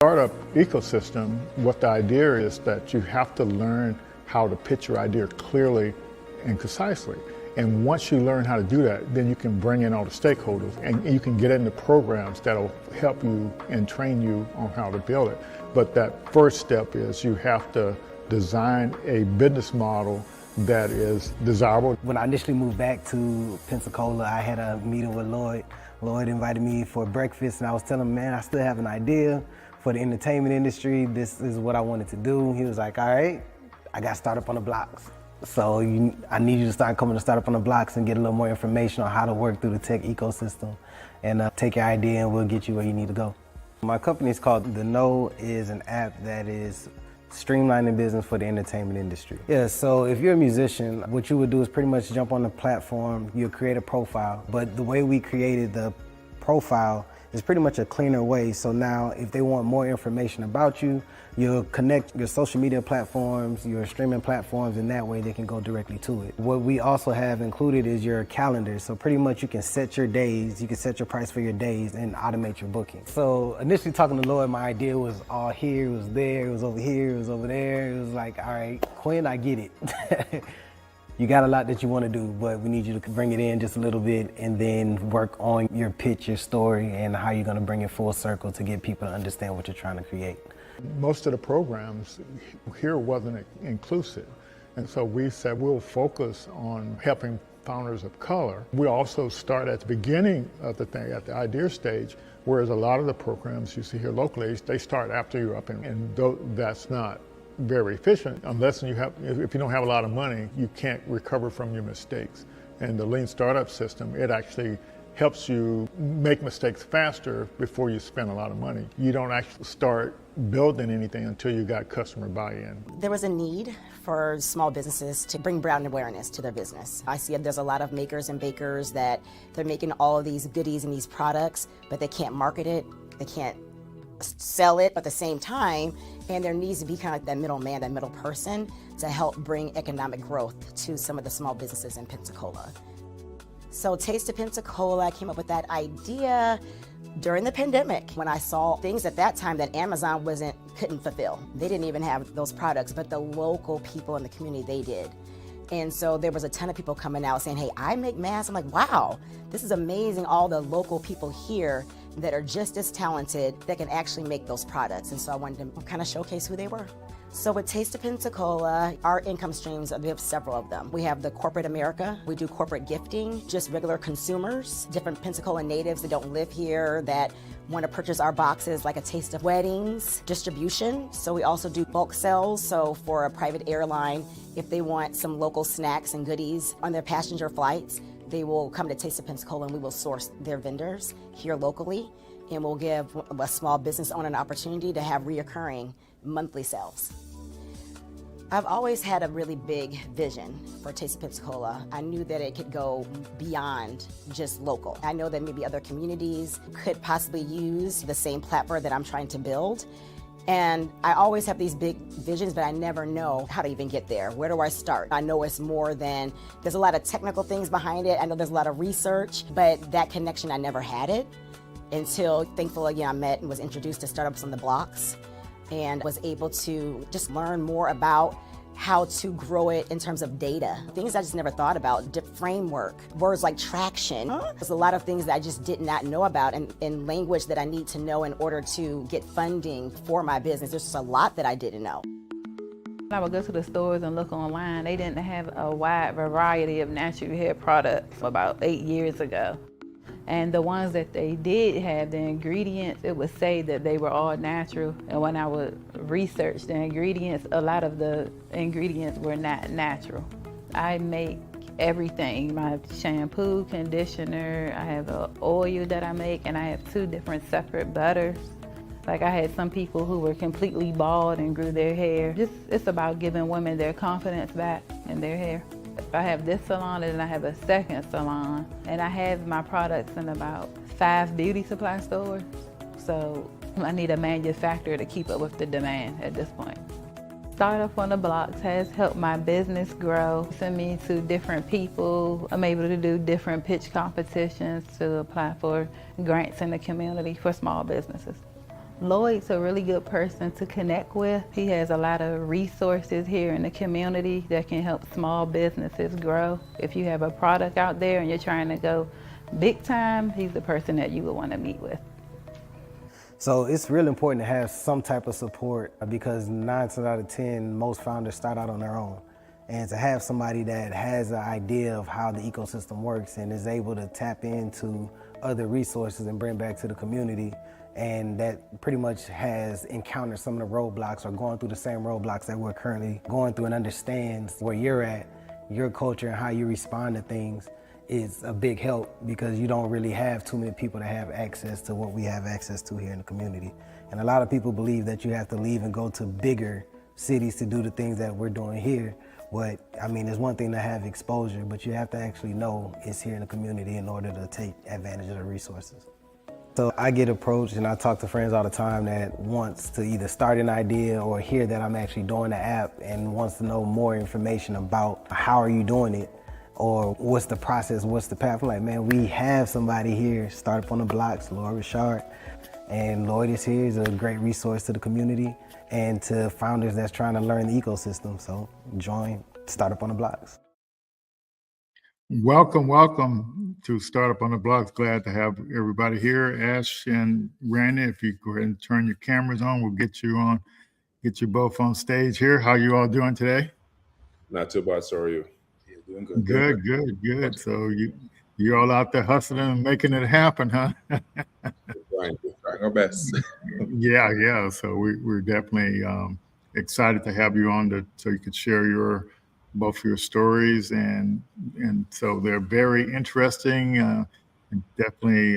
Startup ecosystem, what the idea is that you have to learn how to pitch your idea clearly and concisely. And once you learn how to do that, then you can bring in all the stakeholders and you can get into programs that'll help you and train you on how to build it. But that first step is you have to design a business model that is desirable. When I initially moved back to Pensacola, I had a meeting with Lloyd. Lloyd invited me for breakfast and I was telling him, man, I still have an idea for the entertainment industry. This is what I wanted to do. He was like, all right, I got Startup on the Blocks. So I need you to start coming to Startup on the Blocks and get a little more information on how to work through the tech ecosystem and take your idea and we'll get you where you need to go. My company is called The Know, is an app that is streamlining business for the entertainment industry. Yeah, so if you're a musician, what you would do is pretty much jump on the platform, you'll create a profile, but the way we created the profile is pretty much a cleaner way. So now if they want more information about you, you'll connect your social media platforms, your streaming platforms, and that way they can go directly to it. What we also have included is your calendar. So pretty much you can set your days, you can set your price for your days and automate your booking. So initially talking to Lloyd, my idea was all here, it was there, it was over here, it was over there. It was like, all right, Quinn, I get it. You got a lot that you want to do, but we need you to bring it in just a little bit and then work on your pitch, your story, and how you're going to bring it full circle to get people to understand what you're trying to create. Most of the programs here wasn't inclusive, and so we said we'll focus on helping founders of color. We also start at the beginning of the thing, at the idea stage, whereas a lot of the programs you see here locally, they start after you're up, and that's not very efficient unless if you don't have a lot of money, you can't recover from your mistakes. And the lean startup system, it actually helps you make mistakes faster before you spend a lot of money. You don't actually start building anything until you got customer buy-in. There was a need for small businesses to bring brand awareness to their business. I see there's a lot of makers and bakers that they're making all of these goodies and these products, but they can't market it, they can't sell it at the same time, and there needs to be kind of like that middleman, that middle person to help bring economic growth to some of the small businesses in Pensacola. So Taste of Pensacola, I came up with that idea during the pandemic when I saw things at that time that Amazon couldn't fulfill. They didn't even have those products, but the local people in the community, they did. And so there was a ton of people coming out saying, hey, I make masks. I'm like, wow, this is amazing. All the local people here that are just as talented that can actually make those products. And so I wanted to kind of showcase who they were. So with Taste of Pensacola, our income streams, we have several of them. We have the corporate America, we do corporate gifting, just regular consumers, different Pensacola natives that don't live here that want to purchase our boxes, like a taste of weddings, distribution. So we also do bulk sales. So for a private airline, if they want some local snacks and goodies on their passenger flights, they will come to Taste of Pensacola and we will source their vendors here locally. And we'll give a small business owner an opportunity to have reoccurring monthly sales. I've always had a really big vision for Taste of Pensacola. I knew that it could go beyond just local. I know that maybe other communities could possibly use the same platform that I'm trying to build. And I always have these big visions, but I never know how to even get there. Where do I start? I know it's more than, there's a lot of technical things behind it. I know there's a lot of research, but that connection, I never had it until, thankfully, I met and was introduced to Startups on the Blocks and was able to just learn more about how to grow it in terms of data. Things I just never thought about, framework, words like traction. There's a lot of things that I just did not know about in language that I need to know in order to get funding for my business. There's just a lot that I didn't know. I would go to the stores and look online. They didn't have a wide variety of natural hair products about 8 years ago. And the ones that they did have, the ingredients, it would say that they were all natural. And when I would research the ingredients, a lot of the ingredients were not natural. I make everything, my shampoo, conditioner, I have an oil that I make, and I have 2 different separate butters. Like I had some people who were completely bald and grew their hair. It's about giving women their confidence back in their hair. I have this salon and I have a second salon, and I have my products in about 5 beauty supply stores. So I need a manufacturer to keep up with the demand at this point. Startup on the Blocks has helped my business grow, send me to different people. I'm able to do different pitch competitions to apply for grants in the community for small businesses. Lloyd's a really good person to connect with. He has a lot of resources here in the community that can help small businesses grow. If you have a product out there and you're trying to go big time, he's the person that you would want to meet with. So it's really important to have some type of support because 9 times out of 10, most founders start out on their own. And to have somebody that has an idea of how the ecosystem works and is able to tap into other resources and bring back to the community, and that pretty much has encountered some of the roadblocks or going through the same roadblocks that we're currently going through and understands where you're at, your culture and how you respond to things, is a big help because you don't really have too many people that have access to what we have access to here in the community. And a lot of people believe that you have to leave and go to bigger cities to do the things that we're doing here. But I mean, it's one thing to have exposure, but you have to actually know it's here in the community in order to take advantage of the resources. So I get approached and I talk to friends all the time that wants to either start an idea or hear that I'm actually doing the app and wants to know more information about how are you doing it or what's the process, what's the path. I'm like, man, we have somebody here, Startup on the Blocks, Lloyd Richard. And Lloyd is here, he's a great resource to the community and to founders that's trying to learn the ecosystem. So join Startup on the Blocks. Welcome to Startup on the Blocks. Glad to have everybody here. Ash and Randy, if you go ahead and turn your cameras on, we'll get you both on stage here. How you all doing today? Not too bad, so are you? Yeah, doing good. Good. So you're all out there hustling and making it happen, huh? We're trying our best. Yeah. So we're definitely excited to have you on so you could share both your stories, and so they're very interesting. And definitely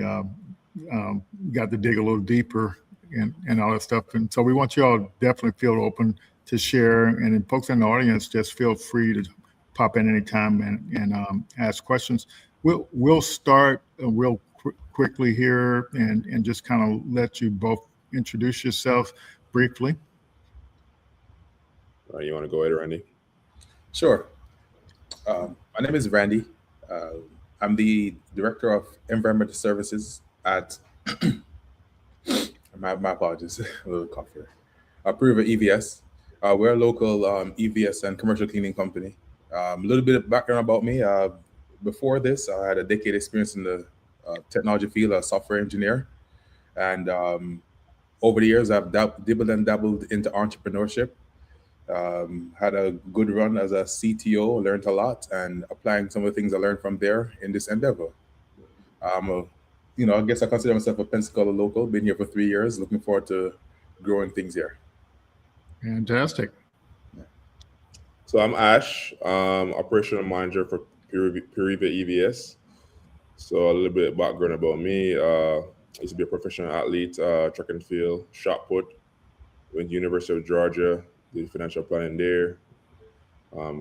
got to dig a little deeper and all that stuff. And so we want you all definitely feel open to share. And then folks in the audience, just feel free to pop in anytime and ask questions. We'll start real quickly here and just kind of let you both introduce yourself briefly. You want to go ahead, Randy? Sure. My name is Randy. I'm the Director of Environmental Services at, my apologies, a little cough here, PURIVA EVS. We're a local EVS and commercial cleaning company. A little bit of background about me. Before this, I had a decade experience in the technology field, a software engineer. And over the years, I've dabbled into entrepreneurship. Had a good run as a CTO, learned a lot, and applying some of the things I learned from there in this endeavor. I guess I consider myself a Pensacola local, been here for 3 years, looking forward to growing things here. Fantastic. So I'm Ash, operational manager for PURIVA EVS. So a little bit of background about me. I used to be a professional athlete, track and field, shot put, went to University of Georgia, did financial planning there,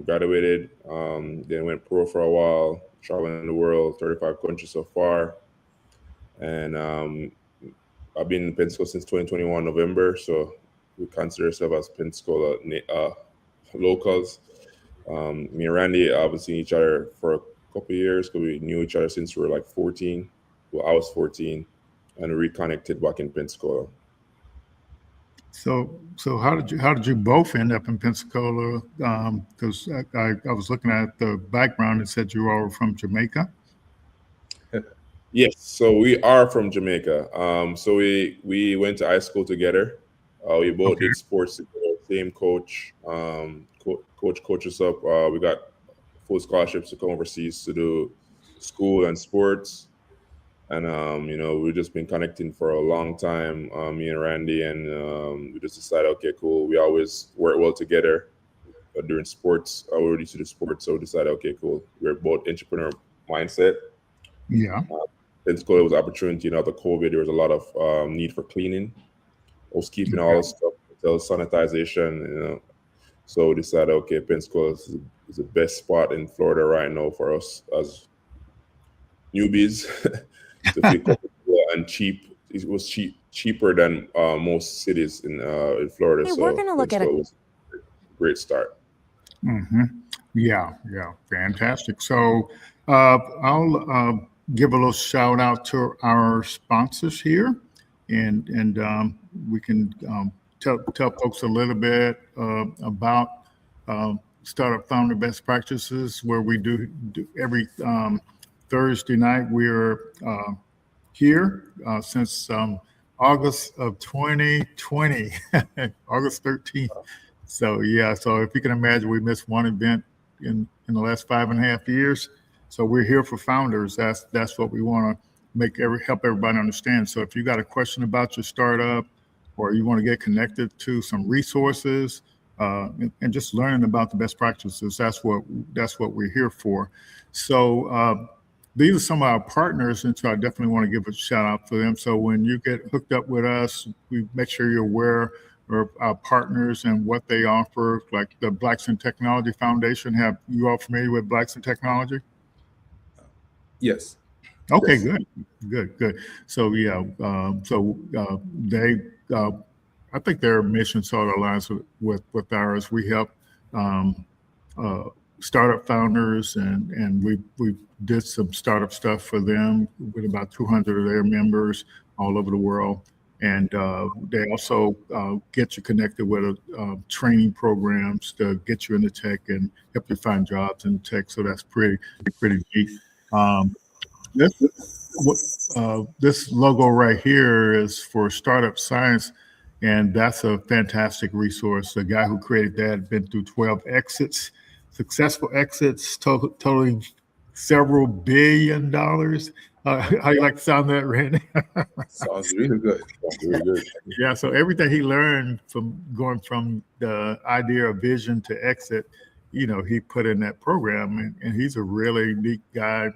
graduated, then went pro for a while, traveling the world, 35 countries so far. And I've been in Pensacola since 2021 November, so we consider ourselves as Pensacola locals. Me and Randy obviously each other for a couple of years because we knew each other since we were like 14. Well, I was 14, and we reconnected back in Pensacola. So how did you both end up in Pensacola? Because I was looking at the background. It said you all were from Jamaica. Yes, so we are from Jamaica. So we went to high school together. We both did sports together. Same coach. Coach us up. We got full scholarships to come overseas to do school and sports. And, we've just been connecting for a long time, me and Randy, and we just decided, okay, cool. We always work well together during sports. We were used to do sports, so we decided, okay, cool. We're both entrepreneur mindset. Yeah. Pensacola was an opportunity. After COVID, there was a lot of need for cleaning, housekeeping, all this stuff, hotel sanitization, So we decided, okay, Pensacola is the best spot in Florida right now for us as newbies. To feel comfortable and cheap. It was cheaper than most cities in Florida. Hey, so we're gonna look at it was a great start. Mm-hmm. Yeah, fantastic. So I'll give a little shout out to our sponsors here. we can tell folks a little bit about startup founder best practices, where we do every Thursday night. We're here since August of 2020, August 13th. So yeah, so if you can imagine, we missed one event in the last 5.5 years. So we're here for founders. That's what we want to help everybody understand. So if you got a question about your startup, or you want to get connected to some resources, and just learning about the best practices, that's what we're here for. So these are some of our partners, and so I definitely want to give a shout out for them. So when you get hooked up with us, we make sure you're aware of our partners and what they offer, like the Blacks in Technology Foundation. Have you all familiar with Blacks in Technology? Yes. Okay, Yes. good. So yeah, they, I think their mission sort of aligns with ours. We help startup founders, and we did some startup stuff for them with about 200 of their members all over the world. And they also get you connected with training programs to get you into tech and help you find jobs in tech. So that's pretty neat. This logo right here is for Startup Science, and that's a fantastic resource. The guy who created that had been through 12 exits, successful exits, totaling several $1 billion. How you like to sound that, Randy? Sounds really good. Yeah, so everything he learned from going from the idea of vision to exit, he put in that program, and he's a really neat guy.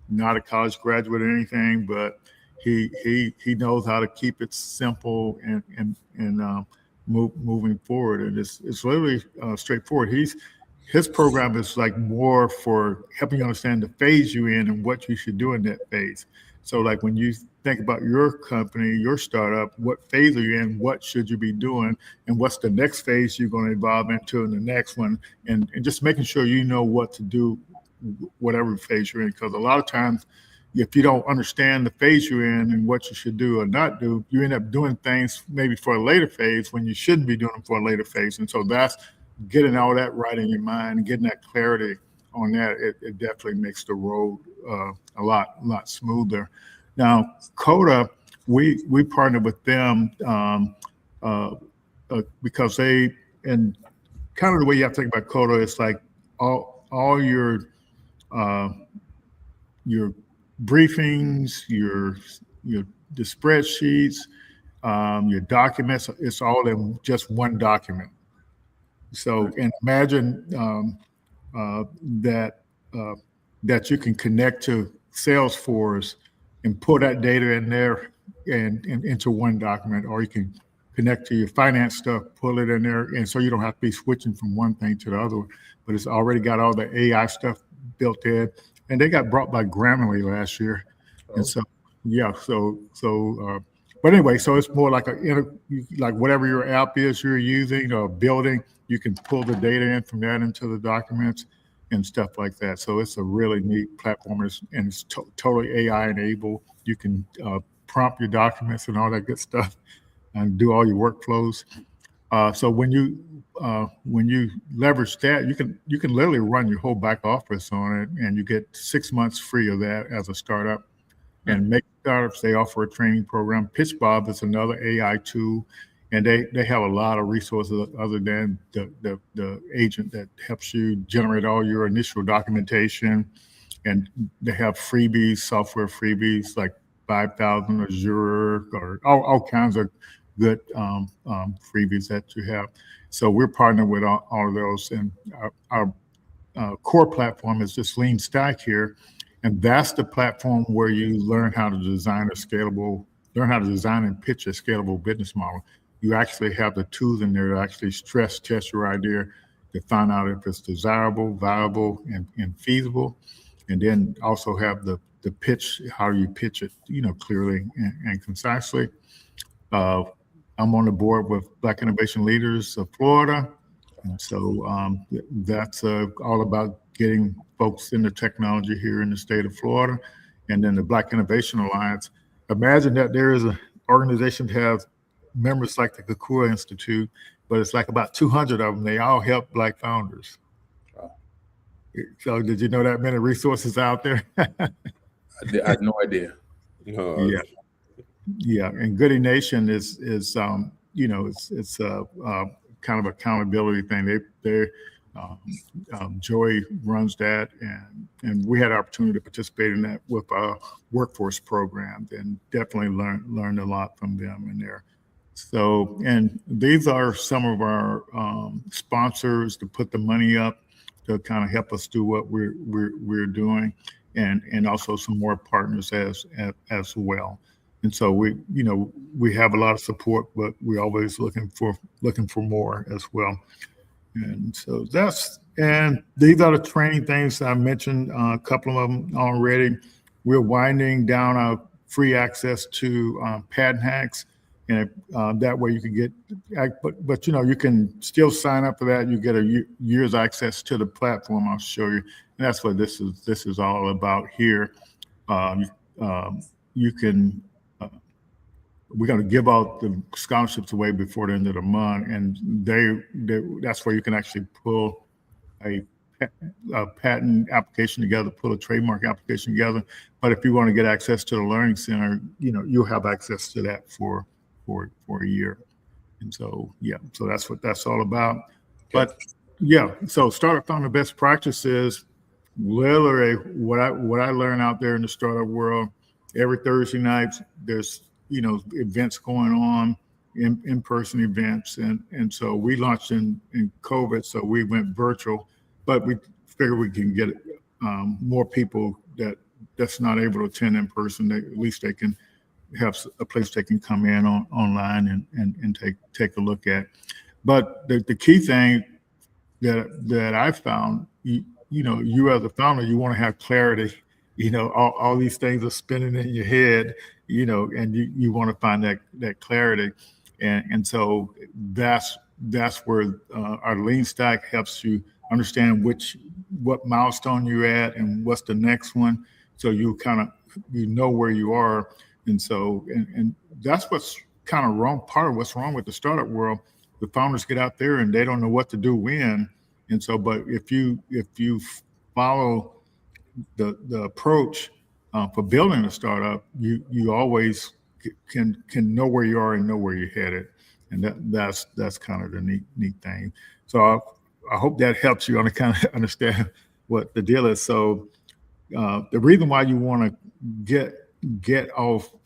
Not a college graduate or anything, but he knows how to keep it simple and moving forward. And it's literally straightforward. His program is like more for helping you understand the phase you're in and what you should do in that phase. So like when you think about your company, your startup, what phase are you in? What should you be doing? And what's the next phase you're going to evolve into in the next one? And just making sure you know what to do, whatever phase you're in. Because a lot of times, if you don't understand the phase you're in and what you should do or not do, you end up doing things maybe for a later phase when you shouldn't be doing them for a later phase. And so that's getting all that right in your mind, getting that clarity on that. It definitely makes the road a lot smoother. Now, Coda, we partnered with them because they, and kind of the way you have to think about Coda is like all your briefings, the spreadsheets, your documents, it's all in just one document. So, and imagine that you can connect to Salesforce and pull that data in there and into one document, or you can connect to your finance stuff, pull it in there, and so you don't have to be switching from one thing to the other. But it's already got all the AI stuff built in, and they got brought by Grammarly last year. And so, yeah, but anyway, so it's more like like whatever your app is you're using or building, you can pull the data in from that into the documents and stuff like that. So it's a really neat platform, and it's totally AI enabled. You can prompt your documents and all that good stuff and do all your workflows. So when you leverage that, you can literally run your whole back office on it, and you get 6 months free of that as a startup. And Make Startups, they offer a training program. PitchBob is another AI tool, and they have a lot of resources other than the agent that helps you generate all your initial documentation. And they have freebies, software freebies like 5,000 Azure, or all kinds of good freebies that you have. So we're partnering with all of those, and our core platform is just Lean Stack here, and that's the platform where you learn how to design and pitch a scalable business model. You actually have the tools in there to actually stress test your idea to find out if it's desirable, viable, and feasible, and then also have the pitch, how you pitch it, clearly and concisely. I'm on the board with Black Innovation Leaders of Florida. And so that's all about getting folks into technology here in the state of Florida. And then the Black Innovation Alliance. Imagine that there is organization has members like the Kakura Institute, but it's like about 200 of them. They all help Black founders. Wow. So did you know that many resources out there? I had no idea. Yeah. Yeah, and Goody Nation is you know, it's a kind of accountability thing. Joy runs that, and we had an opportunity to participate in that with our workforce program, and definitely learned a lot from them in there. So, and these are some of our sponsors to put the money up to kind of help us do what we're doing, and also some more partners as well. And so we have a lot of support, but we're always looking for more as well. And so and these are the training things I mentioned, a couple of them already. We're winding down our free access to Patent Hacks, and that way you can get, but you can still sign up for that. You get a year's access to the platform. I'll show you. And that's what this is all about here. You can. We're going to give out the scholarships away before the end of the month, and that's where you can actually pull a patent application together, pull a trademark application together. But if you want to get access to the Learning Center, you'll have access to that for a year. And so, yeah, so that's what that's all about. But yeah, so startup founder best practices, literally what I learn out there in the startup world. Every Thursday night, there's events going on, in-person events, and so we launched in COVID, so we went virtual, but we figured we can get more people that's not able to attend in person. At least they can have a place they can come in online and take a look at. But the key thing that I found, you as a founder, you want to have clarity. All these things are spinning in your head, and you want to find that clarity. And so that's where our lean stack helps you understand what milestone you're at and what's the next one. So you kind of, where you are. And so, and that's what's kind of wrong. Part of what's wrong with the startup world, the founders get out there and they don't know what to do when. And so, but if you follow the approach for building a startup, you always can know where you are and know where you're headed, and that's kind of the neat thing. So I hope that helps you kind of understand what the deal is. So the reason why you want to get all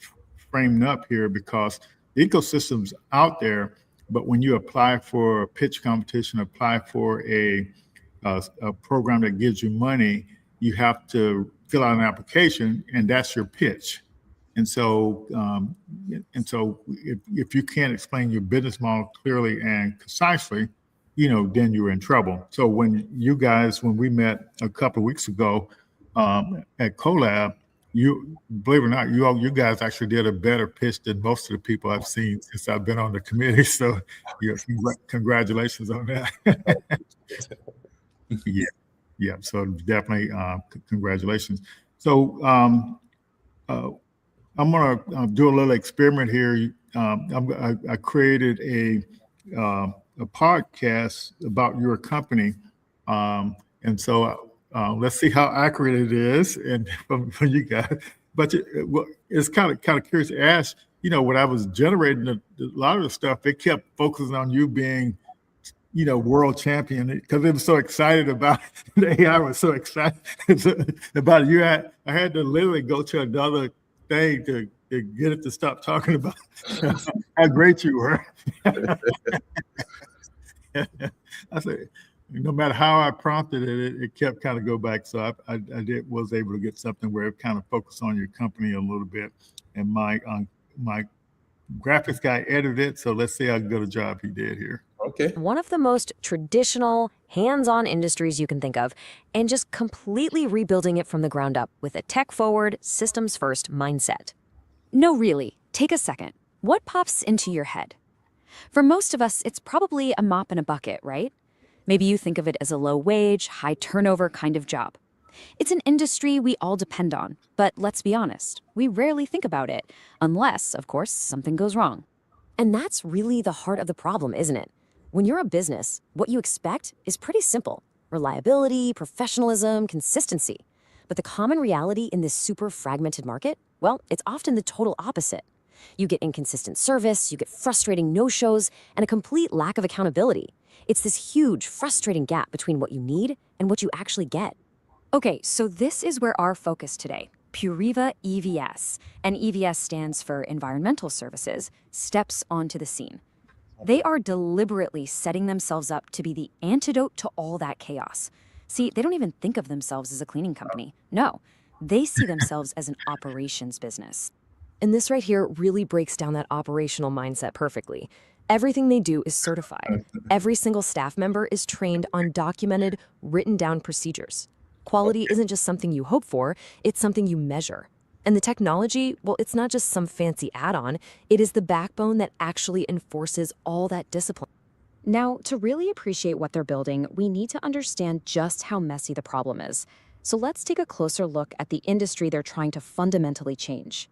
framed up here, because the ecosystem's out there, but when you apply for a pitch competition, apply for a program that gives you money, you have to fill out an application, and that's your pitch. And so, if you can't explain your business model clearly and concisely, then you're in trouble. So when we met a couple of weeks ago at CoLab, believe it or not, you guys actually did a better pitch than most of the people I've seen since I've been on the committee. So, congratulations on that. Yeah. Yeah, so definitely congratulations. So I'm going to do a little experiment here. I created a podcast about your company, and so let's see how accurate it is, and from you guys. But it's kind of curious to ask. When I was generating a lot of the stuff, it kept focusing on you being world champion, because it was so excited about the AI was so excited about it. I had to literally go to another thing to get it to stop talking about how great you were. I said, no matter how I prompted it kept kind of go back. So I was able to get something where it kind of focused on your company a little bit. And my graphics guy edited it. So let's see how good a job he did here. Okay. One of the most traditional, hands-on industries you can think of, and just completely rebuilding it from the ground up with a tech-forward, systems-first mindset. No, really, take a second. What pops into your head? For most of us, it's probably a mop and a bucket, right? Maybe you think of it as a low-wage, high-turnover kind of job. It's an industry we all depend on, but let's be honest, we rarely think about it, unless, of course, something goes wrong. And that's really the heart of the problem, isn't it? When you're a business, what you expect is pretty simple: reliability, professionalism, consistency. But the common reality in this super fragmented market, well, it's often the total opposite. You get inconsistent service, you get frustrating no-shows, and a complete lack of accountability. It's this huge, frustrating gap between what you need and what you actually get. Okay, so this is where our focus today, PURIVA EVS, and EVS stands for Environmental Services, steps onto the scene. They are deliberately setting themselves up to be the antidote to all that chaos. See, they don't even think of themselves as a cleaning company. No, they see themselves as an operations business. And this right here really breaks down that operational mindset perfectly. Everything they do is certified. Every single staff member is trained on documented, written down procedures. Quality isn't just something you hope for, it's something you measure. And the technology, well, it's not just some fancy add-on, it is the backbone that actually enforces all that discipline. Now, to really appreciate what they're building, we need to understand just how messy the problem is. So let's take a closer look at the industry they're trying to fundamentally change.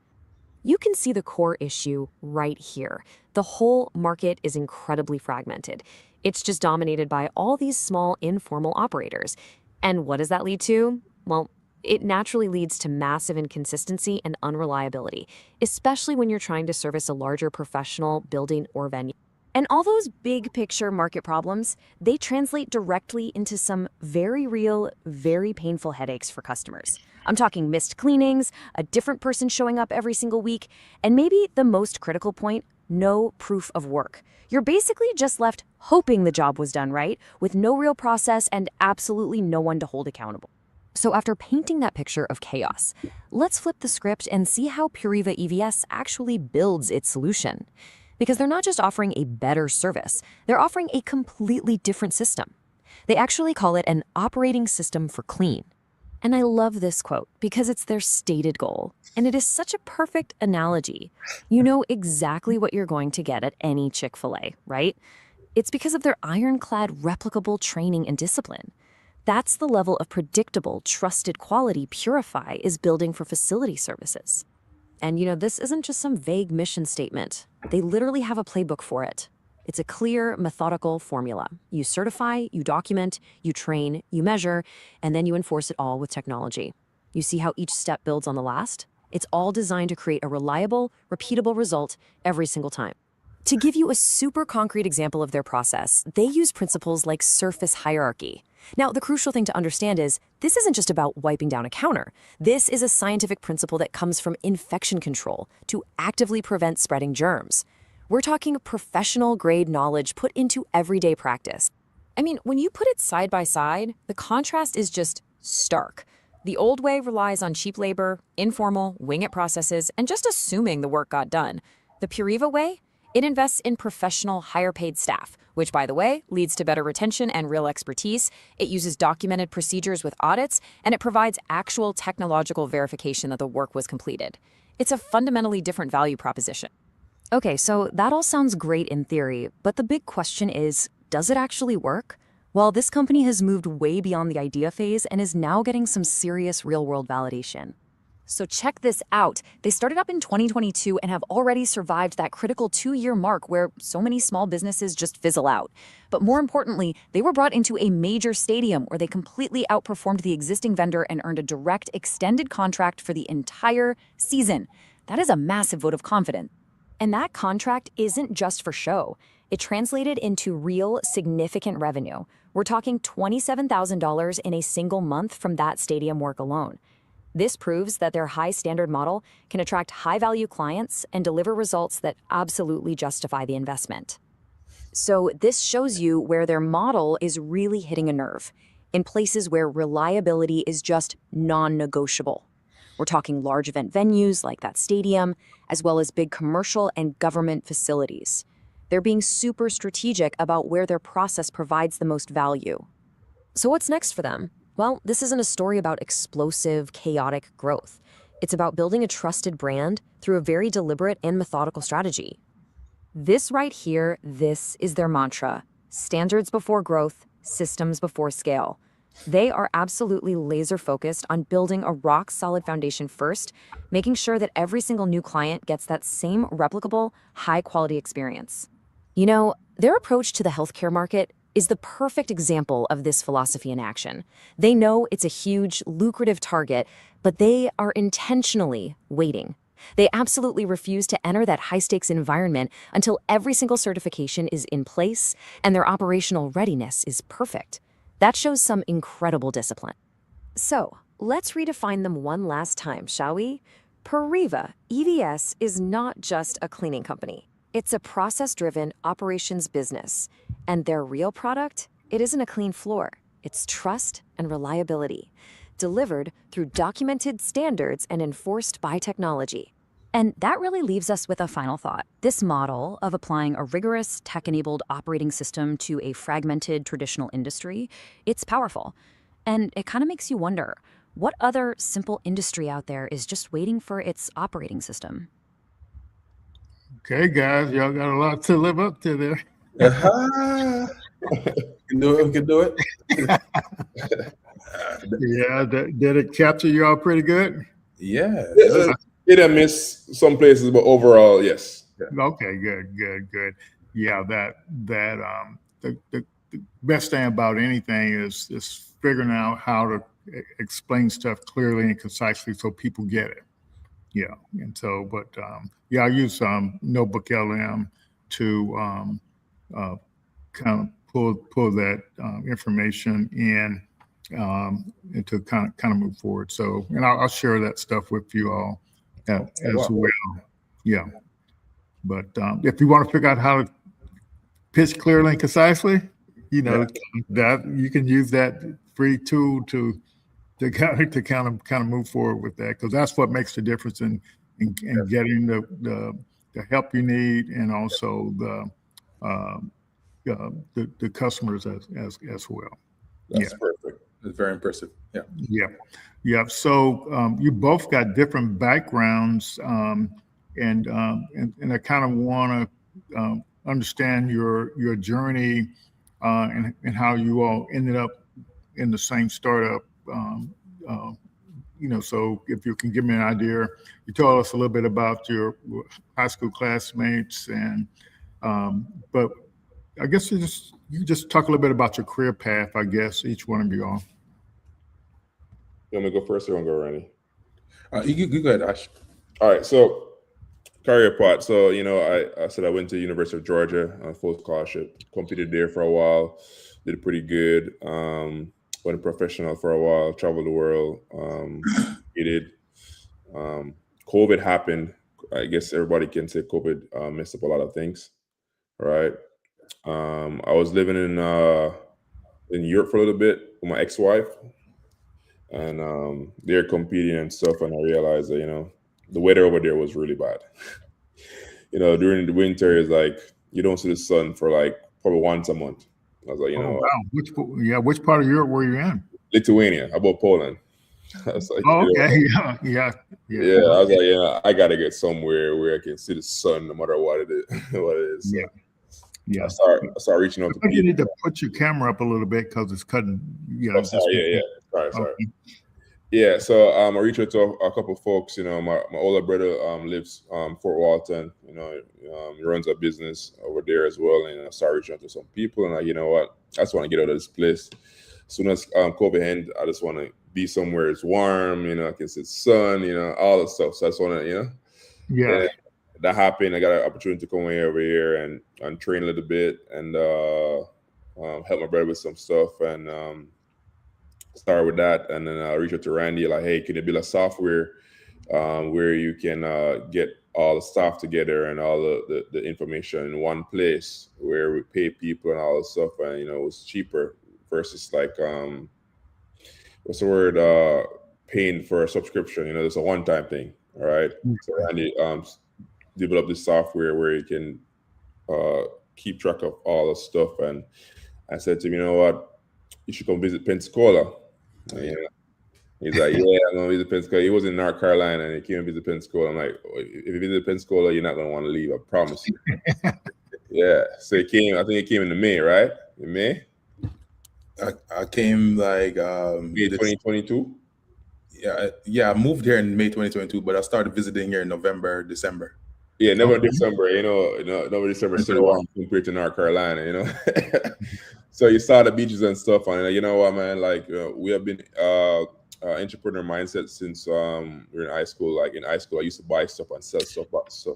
You can see the core issue right here. The whole market is incredibly fragmented. It's just dominated by all these small, informal operators. And what does that lead to? Well, it naturally leads to massive inconsistency and unreliability, especially when you're trying to service a larger professional building or venue. And all those big picture market problems, they translate directly into some very real, very painful headaches for customers. I'm talking missed cleanings, a different person showing up every single week, and maybe the most critical point, no proof of work. You're basically just left hoping the job was done right, with no real process and absolutely no one to hold accountable. So after painting that picture of chaos, let's flip the script and see how PURIVA EVS actually builds its solution. Because they're not just offering a better service, they're offering a completely different system. They actually call it an operating system for clean. And I love this quote because it's their stated goal. And it is such a perfect analogy. You know exactly what you're going to get at any Chick-fil-A, right? It's because of their ironclad, replicable training and discipline. That's the level of predictable, trusted quality Purify is building for facility services. And this isn't just some vague mission statement. They literally have a playbook for it. It's a clear, methodical formula. You certify, you document, you train, you measure, and then you enforce it all with technology. You see how each step builds on the last? It's all designed to create a reliable, repeatable result every single time. To give you a super concrete example of their process, they use principles like surface hierarchy. Now, the crucial thing to understand is this isn't just about wiping down a counter. This is a scientific principle that comes from infection control to actively prevent spreading germs. We're talking professional-grade knowledge put into everyday practice. I mean, when you put it side by side, the contrast is just stark. The old way relies on cheap labor, informal, wing-it processes, and just assuming the work got done. The PURIVA way? It invests in professional, higher-paid staff, which, by the way, leads to better retention and real expertise. It uses documented procedures with audits, and it provides actual technological verification that the work was completed. It's a fundamentally different value proposition. Okay, so that all sounds great in theory, but the big question is, does it actually work? Well, this company has moved way beyond the idea phase and is now getting some serious real-world validation. So check this out. They started up in 2022 and have already survived that critical 2-year mark where so many small businesses just fizzle out. But more importantly, they were brought into a major stadium where they completely outperformed the existing vendor and earned a direct extended contract for the entire season. That is a massive vote of confidence. And that contract isn't just for show. It translated into real, significant revenue. We're talking $27,000 in a single month from that stadium work alone. This proves that their high-standard model can attract high-value clients and deliver results that absolutely justify the investment. So this shows you where their model is really hitting a nerve, in places where reliability is just non-negotiable. We're talking large event venues like that stadium, as well as big commercial and government facilities. They're being super strategic about where their process provides the most value. So what's next for them? Well, this isn't a story about explosive, chaotic growth. It's about building a trusted brand through a very deliberate and methodical strategy. This right here, this is their mantra: standards before growth, systems before scale. They are absolutely laser focused on building a rock solid foundation first, making sure that every single new client gets that same replicable, high quality experience. You know, their approach to the healthcare market is the perfect example of this philosophy in action. They know it's a huge, lucrative target, but they are intentionally waiting. They absolutely refuse to enter that high stakes environment until every single certification is in place and their operational readiness is perfect. That shows some incredible discipline. So, let's redefine them one last time, shall we? PURIVA EVS is not just a cleaning company. It's a process-driven operations business. And their real product? It isn't a clean floor. It's trust and reliability, delivered through documented standards and enforced by technology. And that really leaves us with a final thought. This model of applying a rigorous tech-enabled operating system to a fragmented traditional industry, it's powerful. And it kind of makes you wonder, what other simple industry out there is just waiting for its operating system? Okay, guys, y'all got a lot to live up to there. Can do it. We can do it. Yeah, did it capture you all pretty good? Yeah. It I miss some places, but overall, yes. Okay, good. Yeah, the best thing about anything is figuring out how to explain stuff clearly and concisely so people get it. Yeah, and so, but yeah, I use Notebook LM to kind of pull that information in and to kind of move forward. So, and I'll share that stuff with you all as well. Yeah, but if you want to figure out how to pitch clearly and concisely, you know, that you can use that free tool to kind of move forward with that, because that's what makes the difference in getting the help you need, and also the customers as well. That's perfect. It's very impressive. Yeah. So you both got different backgrounds, and I kind of want to understand your journey and how you all ended up in the same startup. So if you can give me an idea, you told us a little bit about your high school classmates, and but I guess you just talk a little bit about your career path. I guess each one of you all. You want me to go first, or you want to go, Randy? You go ahead, Ash. All right. So career path. So I said I went to University of Georgia on full scholarship. Competed there for a while. Did pretty good. Went professional for a while, traveled the world. COVID happened. I guess everybody can say COVID messed up a lot of things, right? I was living in Europe for a little bit with my ex-wife, and they're competing and stuff, and I realized that the weather over there was really bad. During the winter, is like you don't see the sun for like probably once a month. I was like, wow. Which part of Europe were you in? Lithuania, about Poland. I was like, okay, yeah. I was like, I gotta get somewhere where I can see the sun, no matter what it is. Yeah. I start reaching out to people. You need to put your camera up a little bit because it's cutting. Sorry. Yeah, so I reached out to a couple of folks. My older brother lives Fort Walton. He runs a business over there as well, and I started reaching out to some people. And you know what? I just want to get out of this place. As soon as COVID ends, I just want to be somewhere it's warm. I can see the sun. All the stuff. So I just want to, Yeah. And that happened. I got an opportunity to come over here and train a little bit and help my brother with some stuff and. Start with that, and then reach out to Randy, like, hey, can you build a software where you can get all the stuff together and all the information in one place where we pay people and all the stuff, and it was cheaper versus like what's the word, paying for a subscription. It's a one-time thing. All right. So Randy developed this software where you can keep track of all the stuff, and I said to him, you know what, you should come visit Pensacola. He's like, yeah, I'm gonna visit Pensacola. He was in North Carolina and he came and visit Pensacola. I'm like, if you visit Pensacola, you're not gonna want to leave. I promise you. Yeah. So he came. I think he came in May, right? In May. I came like May 2022. I moved here in May 2022, but I started visiting here in November, December. Yeah, never Okay. December. Never December still warm compared to North Carolina. So you saw the beaches and stuff, and you know what, man? Like we have been entrepreneur mindset since we were in high school. Like in high school, I used to buy stuff and sell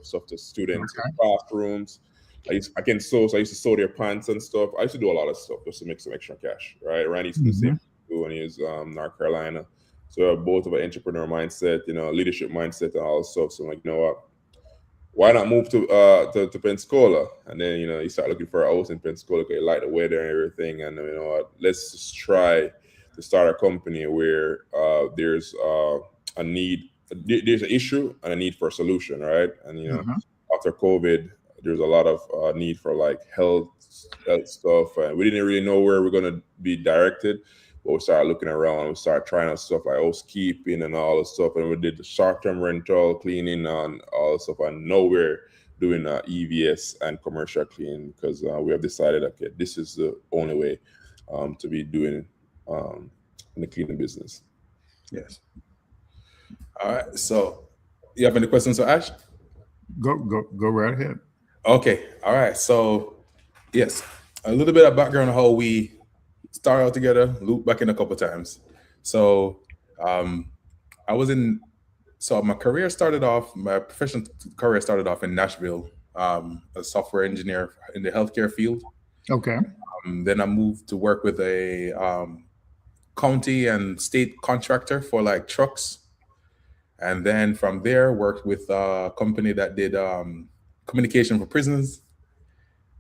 stuff to students in classrooms. I can sew, so I used to sew their pants and stuff. I used to do a lot of stuff just to make some extra cash, right? Randy used to do the same thing when he was North Carolina. So both of an entrepreneur mindset, leadership mindset and all this stuff. So I'm like, you know what? Why not move to Pensacola? And then you start looking for a house in Pensacola because you like the weather and everything. And you know what? Let's just try to start a company where there's a need, there's an issue and a need for a solution, right? And after COVID, there's a lot of need for like health stuff, and we didn't really know where we're gonna be directed. But we started looking around. We started trying out stuff like housekeeping and all this stuff, and we did the short-term rental, cleaning, and all this stuff. And now we're doing EVS and commercial cleaning because we have decided, okay, this is the only way to be doing in the cleaning business. Yes. All right. So, you have any questions for Ash? Go right ahead. Okay. All right. So, yes, a little bit of background on how we started out together, loop back in a couple of times. So my career started off, my professional career started off in Nashville, a software engineer in the healthcare field. Okay. Then I moved to work with a county and state contractor for like trucks. And then from there, worked with a company that did communication for prisons.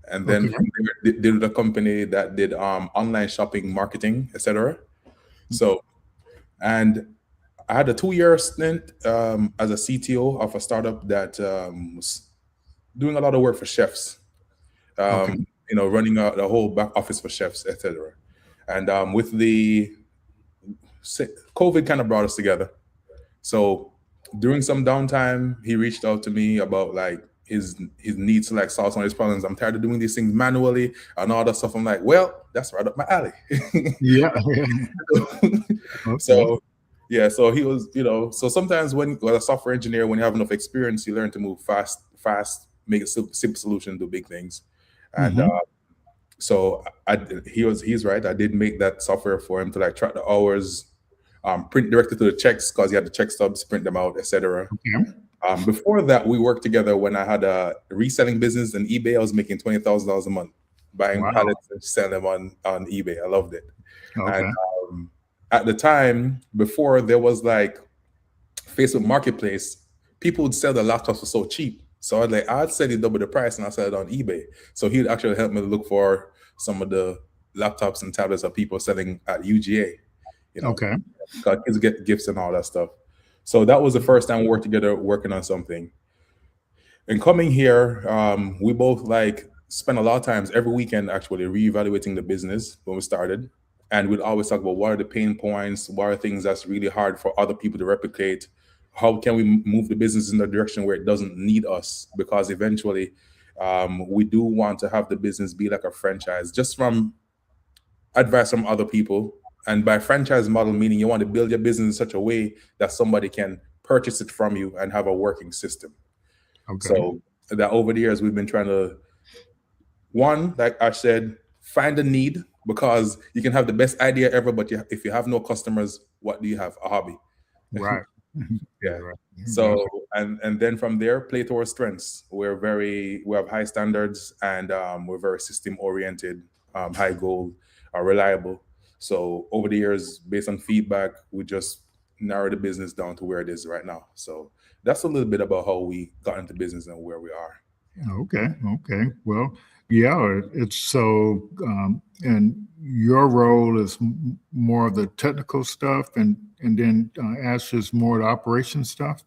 And then from there, did a company that did online shopping, marketing, etc. So, and I had a 2-year stint as a CTO of a startup that was doing a lot of work for chefs. Running the whole back office for chefs, etc. And with the COVID kind of brought us together. So during some downtime, he reached out to me about like his needs to like solve some of his problems. I'm tired of doing these things manually and all that stuff. I'm like, well, that's right up my alley. Yeah. So he was, so sometimes when you're a software engineer, when you have enough experience, you learn to move fast, make a simple solution, do big things. And so he's right. I did make that software for him to like track the hours, print directly to the checks because he had the check stubs, print them out, etc. Before that, we worked together when I had a reselling business on eBay. I was making $20,000 a month, buying pallets and selling them on eBay. I loved it. Okay. And at the time, before there was like Facebook Marketplace, people would sell their laptops for so cheap. So I was like, I'd sell it double the price and I'll sell it on eBay. So he'd actually help me look for some of the laptops and tablets that people selling at UGA. Okay. Because kids get gifts and all that stuff. So that was the first time we worked together working on something. And coming here, we both like spent a lot of times every weekend actually reevaluating the business when we started. And we'd always talk about what are the pain points, what are things that's really hard for other people to replicate, how can we move the business in the direction where it doesn't need us? Because eventually we do want to have the business be like a franchise, just from advice from other people. And by franchise model, meaning you want to build your business in such a way that somebody can purchase it from you and have a working system. Okay. So that over the years, we've been trying to, one, like I said, find a need, because you can have the best idea ever, but if you have no customers, what do you have? A hobby. Right. Yeah. Right. So, and then from there, play to our strengths. We have high standards, and we're very system oriented, high goal, reliable. So over the years, based on feedback, we just narrowed the business down to where it is right now. So that's a little bit about how we got into business and where we are. Okay. Well, yeah, it's so, and your role is more of the technical stuff, and then Ash is more the operation stuff?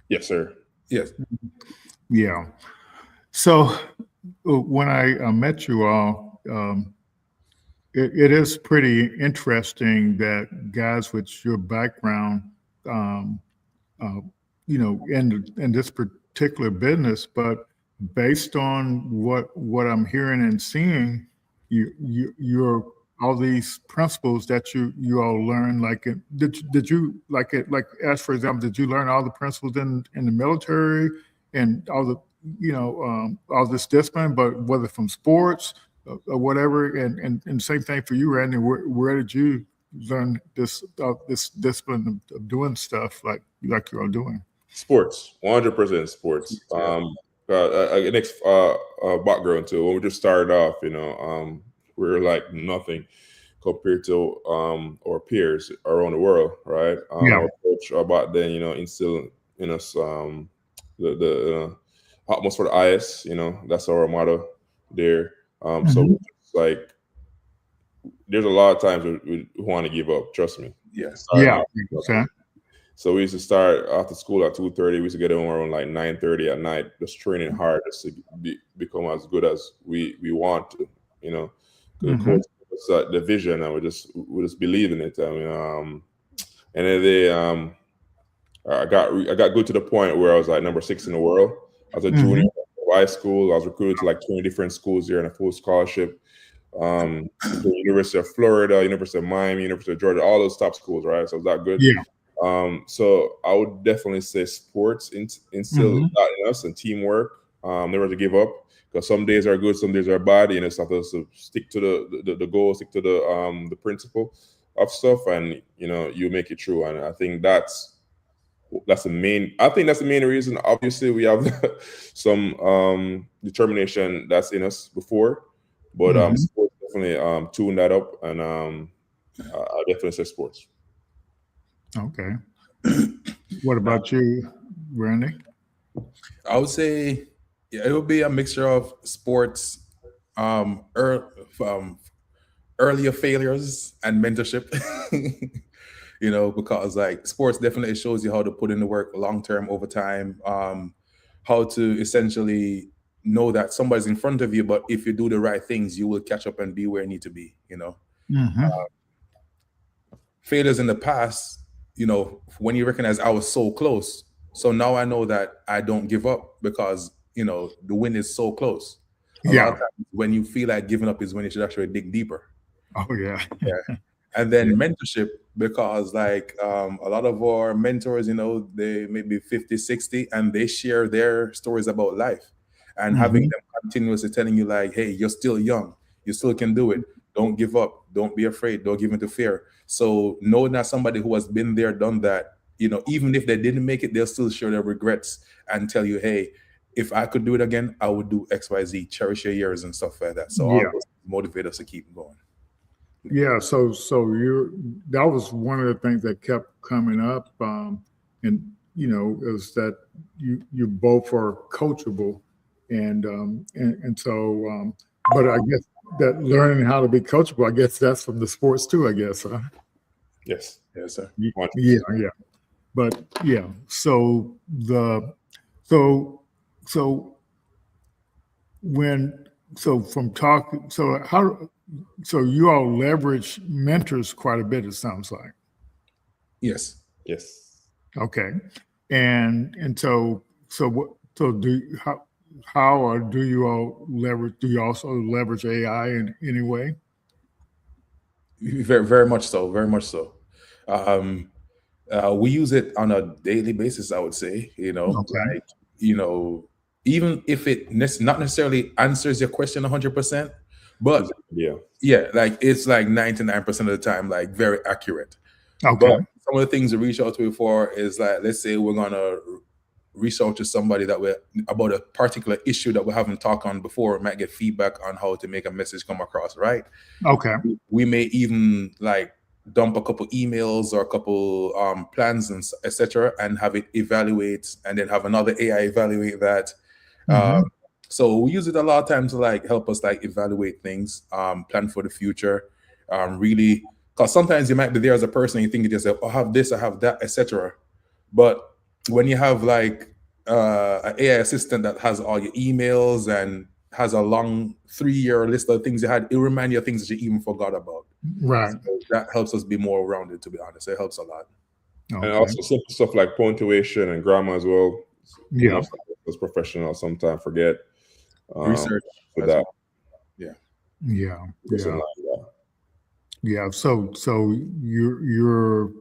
Yes, sir. Yes. Yeah. So when I met you all, it is pretty interesting that guys with your background, in this particular business, but based on what I'm hearing and seeing, you're all these principles that you all learn? Like, did you like it? Like, as for example, did you learn all the principles in the military and all the all this discipline, but whether from sports or whatever? And same thing for you, Randy. Where did you learn this discipline of doing stuff like you are doing? Sports, 100% sports. Next background too. When we just started off, we were like nothing compared to our peers around the world, right? Our coach back then, instilled in us the utmost for the highest. That's our motto there. So it's like there's a lot of times we want to give up. Trust me. Okay. So we used to start after school at 2:30. We used to get home around like 9:30 at night, just training hard just to become as good as we want to. The coach gave us the vision, and we just believe in it. And then I got good to the point where I was like number 6 in the world. I was a junior in high school. I was recruited to like 20 different schools here in a full scholarship. The University of Florida, University of Miami, University of Georgia, all those top schools, right? So it was that good. Yeah. So I would definitely say sports instill that in us, and teamwork. Never to give up, because some days are good, some days are bad. It's have to stick to the goal, stick to the principle of stuff, and you make it true. And I think that's the main. I think that's the main reason. Obviously, we have some determination that's in us before, but sports definitely tune that up, and I definitely say sports. Okay. What about you, Randy? I would say it would be a mixture of sports, earlier failures, and mentorship. Because like sports definitely shows you how to put in the work long term over time, how to essentially know that somebody's in front of you, but if you do the right things, you will catch up and be where you need to be. Failures in the past, when you recognize I was so close, so now I know that I don't give up, because the win is so close. A lot of times when you feel like giving up is when you should actually dig deeper. Oh yeah. And then mentorship, because like a lot of our mentors, they may be 50, 60, and they share their stories about life, and having them continuously telling you like, hey, you're still young, you still can do it, don't give up, don't be afraid, don't give into fear. So knowing that somebody who has been there, done that, even if they didn't make it, they'll still share their regrets and tell you, hey, if I could do it again, I would do XYZ, cherish your years and stuff like that. So all those motivate us to keep going. Yeah, so that was one of the things that kept coming up, and is that you both are coachable, and so but I guess that learning how to be coachable, I guess that's from the sports too, I guess, huh? Yes, sir. Yeah, but yeah. So So you all leverage mentors quite a bit, it sounds like. Yes. Okay. And so how or do you also leverage AI in any way? Very, very much so. Very much so. We use it on a daily basis, I would say, Okay. Even if it not necessarily answers your question 100%, but like it's like 99% of the time, like very accurate. Okay. But some of the things we reach out to for is like, let's say we're gonna reach out to somebody about a particular issue that we haven't talked on before, might get feedback on how to make a message come across, right? Okay. We may even like dump a couple emails or a couple plans and etc., and have it evaluate, and then have another AI evaluate that. So we use it a lot of times to like help us like evaluate things, plan for the future, really, because sometimes you might be there as a person and you think you just say, oh, I have this, I have that, etc. But when you have like an AI assistant that has all your emails and has a long 3-year list of things you had, it reminds you of things that you even forgot about. Right. So that helps us be more rounded, to be honest. It helps a lot. Okay. And also simple stuff like punctuation and grammar as well. Yeah. As professionals sometimes forget. Research for that. Yeah. Yeah. Something like that. Yeah. So you're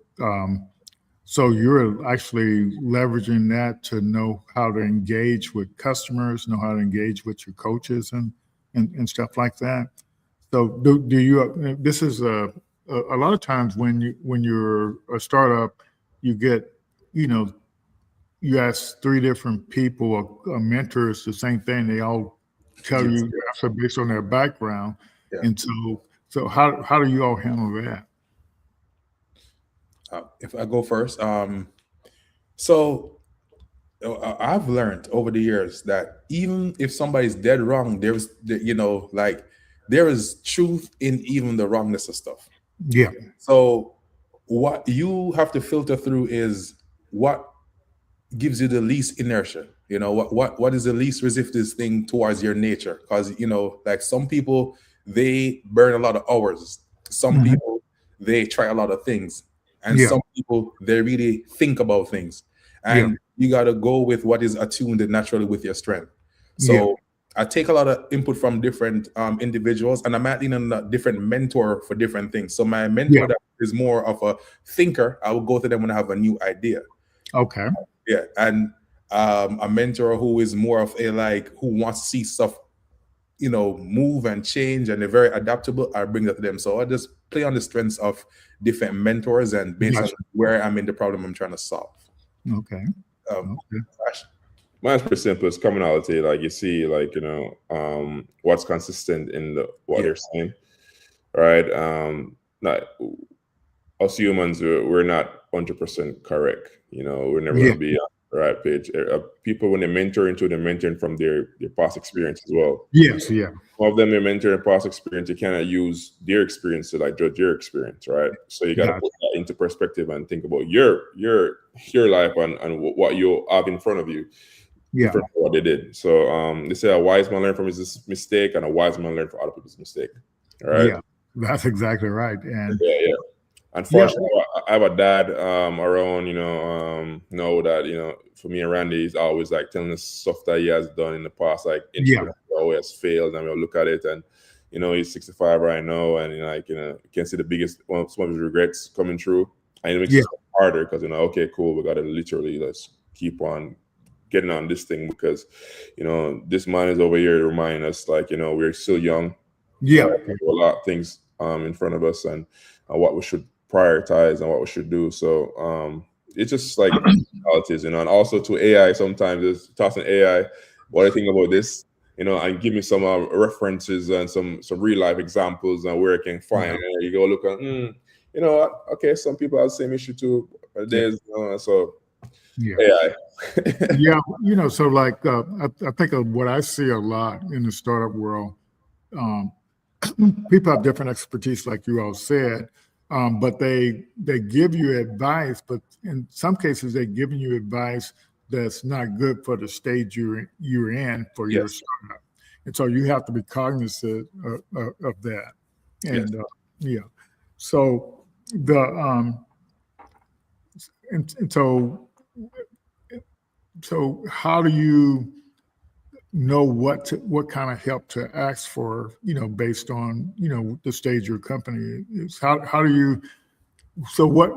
so you're actually leveraging that to know how to engage with customers, know how to engage with your coaches and stuff like that. So do you? This is a lot of times when you're a startup, you get, you know, you ask three different people or mentors the same thing. They all tell Yes. you the answer based on their background, Yeah. and so how do you all handle that? If I go first, so I've learned over the years that even if somebody's dead wrong, like there is truth in even the wrongness of stuff. Yeah. So what you have to filter through is what gives you the least inertia. What is the least resistance thing towards your nature? Because like some people, they burn a lot of hours. Some Mhm. people, they try a lot of things, and Yeah. some people, they really think about things. Yeah. And you got to go with what is attuned naturally with your strength. Yeah. So I take a lot of input from different individuals, and I might lean on a different mentor for different things. So my mentor Yeah. that is more of a thinker, I will go to them when I have a new idea. Okay. Yeah, and a mentor who is more of a like who wants to see stuff, move and change, and they're very adaptable. I bring that to them. So I just play on the strengths of different mentors and based on Gotcha. where I'm in the problem I'm trying to solve. Okay. Um, Okay. Ash? Mine's pretty simple. It's commonality. Like you see, like what's consistent in what Yeah. they're saying, right? Not us humans. We're not 100% correct. We're never Yeah. gonna be on the right page. People when they mentor into, they're mentoring from their past experience as well. Yes. Yeah. Some of them they mentor in past experience. You cannot use their experience to like judge your experience, right? So you got to Gotcha. put that into perspective and think about your life and what you have in front of you, Yeah. different from what they did. So they say a wise man learn from his mistake, and a wise man learn from other people's mistake. All right. Yeah. That's exactly right. And Yeah. yeah. Unfortunately, I have a dad around, know that, for me and Randy, he's always like telling us stuff that he has done in the past, like Yeah. how he has failed, and we'll look at it, and he's 65 right now, and you can see the biggest some of his regrets coming true, and it makes Yeah. it harder because okay, cool, we gotta literally let's keep on getting on this thing because this man is over here to remind us like we're still young. Yeah. Right? A lot of things in front of us and what we should prioritize and what we should do. So it's just like realities, and also to AI sometimes it's tossing AI. What do you think about this? And give me some references and some real life examples and where I can find. Yeah. And you go look at, you know what? Okay, some people have the same issue too. There's so Yeah. AI. Yeah. So like I think of what I see a lot in the startup world. People have different expertise, like you all said, but they give you advice, but in some cases they're giving you advice that's not good for the stage you're in for your Yes. startup, and so you have to be cognizant of that. And yeah, so and so how do you know what kind of help to ask for, based on, the stage your company is? How do you, so what,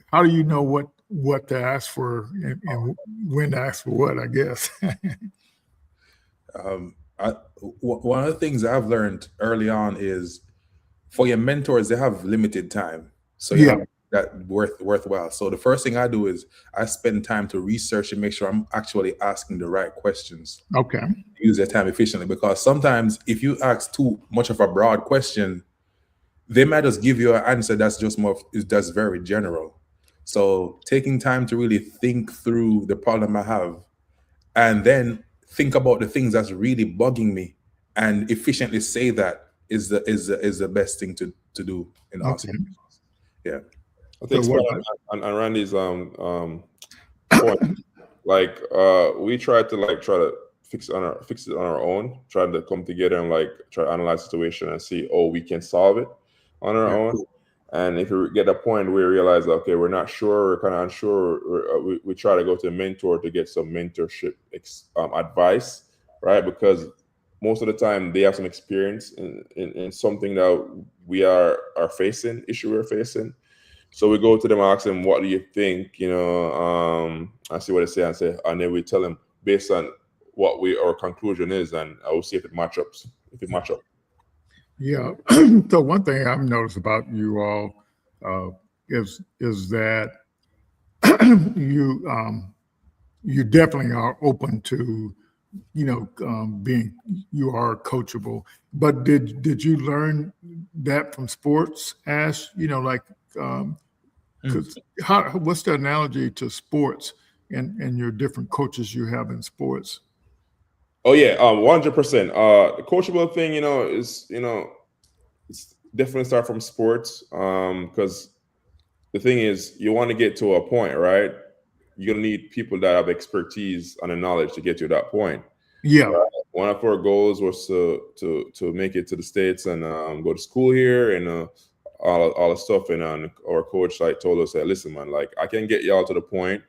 how do you know what to ask for and when to ask for what, I guess? One of the things I've learned early on is for your mentors, they have limited time. So you Yeah. have that worthwhile. So the first thing I do is I spend time to research and make sure I'm actually asking the right questions. Okay. Use their time efficiently, because sometimes if you ask too much of a broad question, they might just give you an answer that's very general. So taking time to really think through the problem I have and then think about the things that's really bugging me and efficiently say that is the best thing to do in Okay. awesome. Yeah. I think So what on Randy's point, like we tried to fix it on our own, trying to come together and like try to analyze the situation and see, we can solve it on our own. And if we get a point where we realize, okay, we're not sure, we're kind of unsure, we try to go to a mentor to get some mentorship advice, right? Because most of the time they have some experience in something that we are facing, issue we're facing. So we go to them, ask them, what do you think? I see what they say, and then we tell them based on what our conclusion is, and I will see if it match up. Yeah. So one thing I've noticed about you all is that you definitely are open to, you are coachable. But did you learn that from sports, Ash? What's the analogy to sports and your different coaches you have in sports? Oh yeah, 100%. The coachable thing, it's definitely start from sports. Because the thing is, you want to get to a point, right? You're gonna need people that have expertise and the knowledge to get you to that point. Yeah. One of our goals was to make it to the States and go to school here and all the stuff. And our coach told us that, listen, man, I can get y'all to the point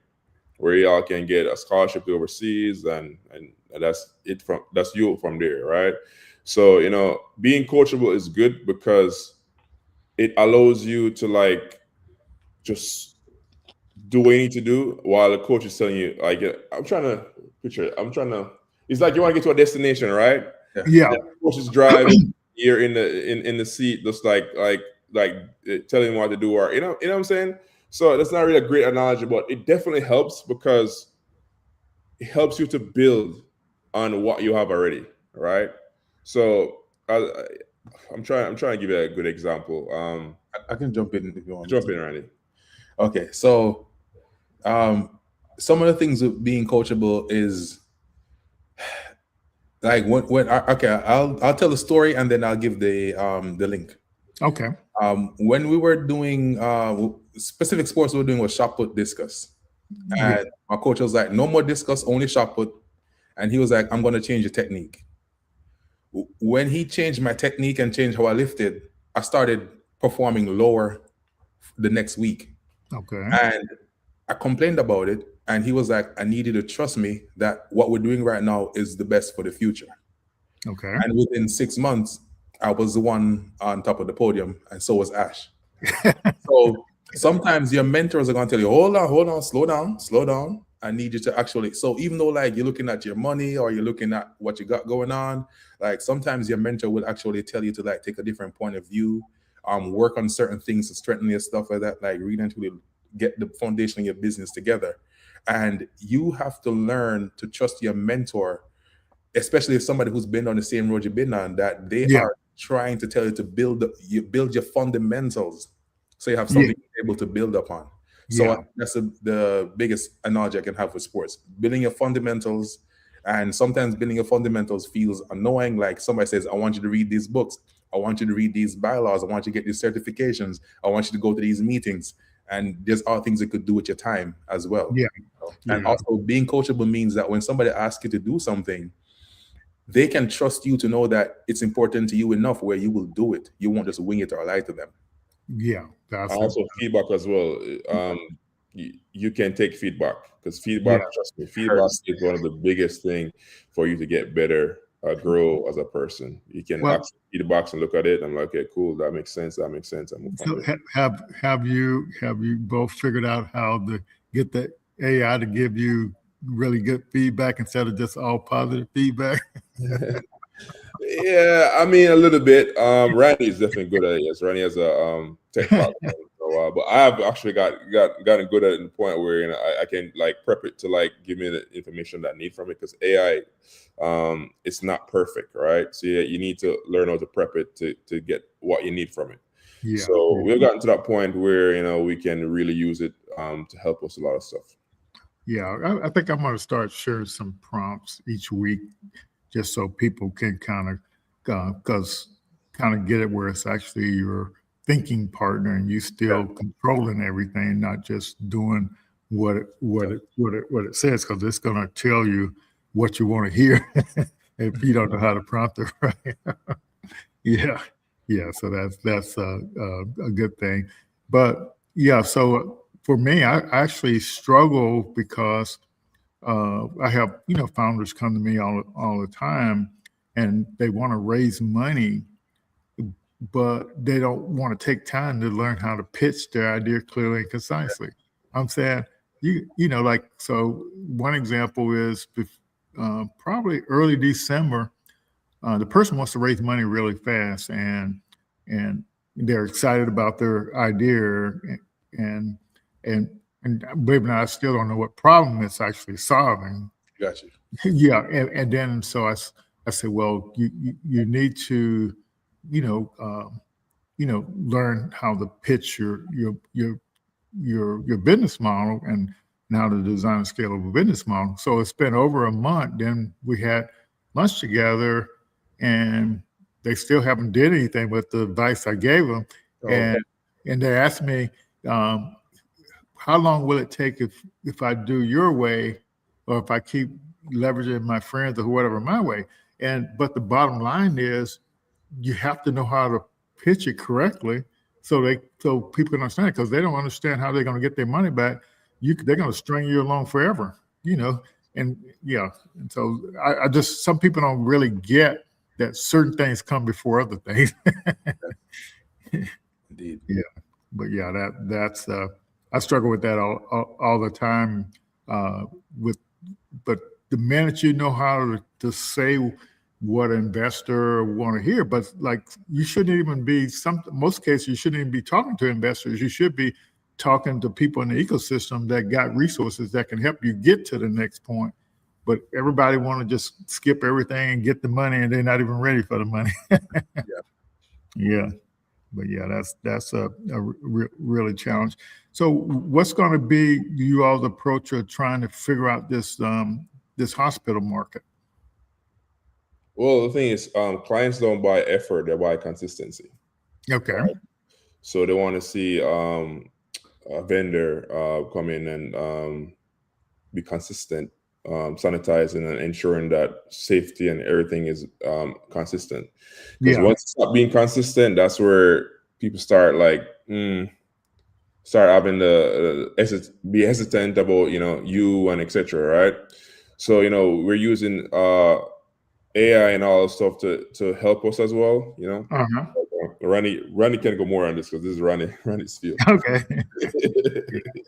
where y'all can get a scholarship to overseas, and that's you from there, right? So being coachable is good because it allows you to just do what you need to do while the coach is telling you, I'm trying to picture it. It's like you want to get to a destination, right? Yeah. The coach is driving, you're in the seat, just like telling him what to do, or you know what I'm saying? So that's not really a great analogy, but it definitely helps because it helps you to build on what you have already, right? So I'm trying to give you a good example. I can jump in if you want. Jump in, Randy. Okay, so some of the things with being coachable is I'll tell the story and then I'll give the link. Okay. When we were doing specific sports, we were doing was shot put discus, and my coach was like, "No more discus, only shot put," and he was like, "I'm going to change the technique." When he changed my technique and changed how I lifted, I started performing lower the next week. Okay. And I complained about it, and he was like, "I need you to trust me that what we're doing right now is the best for the future." Okay. And within 6 months, I was the one on top of the podium, and so was Ash. So sometimes your mentors are going to tell you, hold on, slow down. I need you to actually, so even though you're looking at your money or you're looking at what you got going on, sometimes your mentor will actually tell you to take a different point of view, work on certain things to strengthen your stuff like that, really actually get the foundation of your business together. And you have to learn to trust your mentor, especially if somebody who's been on the same road you've been on, that they are trying to tell you to build your fundamentals so you have something able to build upon. So that's the biggest analogy I can have with sports. Building your fundamentals, and sometimes building your fundamentals feels annoying. Like somebody says, I want you to read these books. I want you to read these bylaws. I want you to get these certifications. I want you to go to these meetings. And there's other things you could do with your time as well. And also being coachable means that when somebody asks you to do something, they can trust you to know that it's important to you enough where you will do it. You won't just wing it or lie to them. Also feedback as well. You can take feedback because feedback, trust me, feedback is one of the biggest thing for you to get better, grow as a person. You can ask feedbacks and look at it. I'm like, okay, cool, that makes sense. So have you both figured out how to get the AI to give you really good feedback instead of just all positive feedback? Yeah, I mean a little bit. Randy is definitely good at it. Yes, Randy has a tech background for a while, but I have actually gotten good at it to the point where I can prep it to give me the information that I need from it, because AI, it's not perfect, right? So you need to learn how to prep it to get what you need from it. So we've gotten to that point where we can really use it to help us a lot of stuff. I think I'm going to start sharing some prompts each week, just so people can kind of get it where it's actually your thinking partner and you still controlling everything, not just doing what it says, because it's going to tell you what you want to hear if you don't know how to prompt it right. So that's a good thing. But so for me, I actually struggle because I have founders come to me all the time, and they want to raise money, but they don't want to take time to learn how to pitch their idea clearly and concisely. I'm saying, you know, like, so one example is probably early December, the person wants to raise money really fast, and they're excited about their idea, and and believe it or not, I still don't know what problem it's actually solving. Gotcha. Yeah, and then so I said, well, you need to, learn how to pitch your business model and how to design a scalable business model. So it's been over a month. Then we had lunch together, and they still haven't did anything with the advice I gave them. Okay. And they asked me, how long will it take if I do your way, or if I keep leveraging my friends or whatever my way? But the bottom line is, you have to know how to pitch it correctly so people can understand it, because they don't understand how they're going to get their money back. They're going to string you along forever, and yeah. And so I just, some people don't really get that certain things come before other things. Indeed. Yeah. But yeah, that's I struggle with that all the time. But the minute you know how to say what an investor want to hear, but like, you shouldn't even be most cases you shouldn't even be talking to investors. You should be talking to people in the ecosystem that got resources that can help you get to the next point. But everybody want to just skip everything and get the money, and they're not even ready for the money. Yeah. But yeah, that's a really challenge. So what's going to be you all's approach of trying to figure out this hospital market? Well, the thing is, clients don't buy effort; they buy consistency. Okay. Right? So they want to see a vendor come in and be consistent, sanitizing and ensuring that safety and everything is consistent. Because once you stop being consistent, that's where people start start having be hesitant about you and etc. Right? So we're using AI and all that stuff to help us as well. Ronnie can go more on this because this is Ronnie's field. Okay.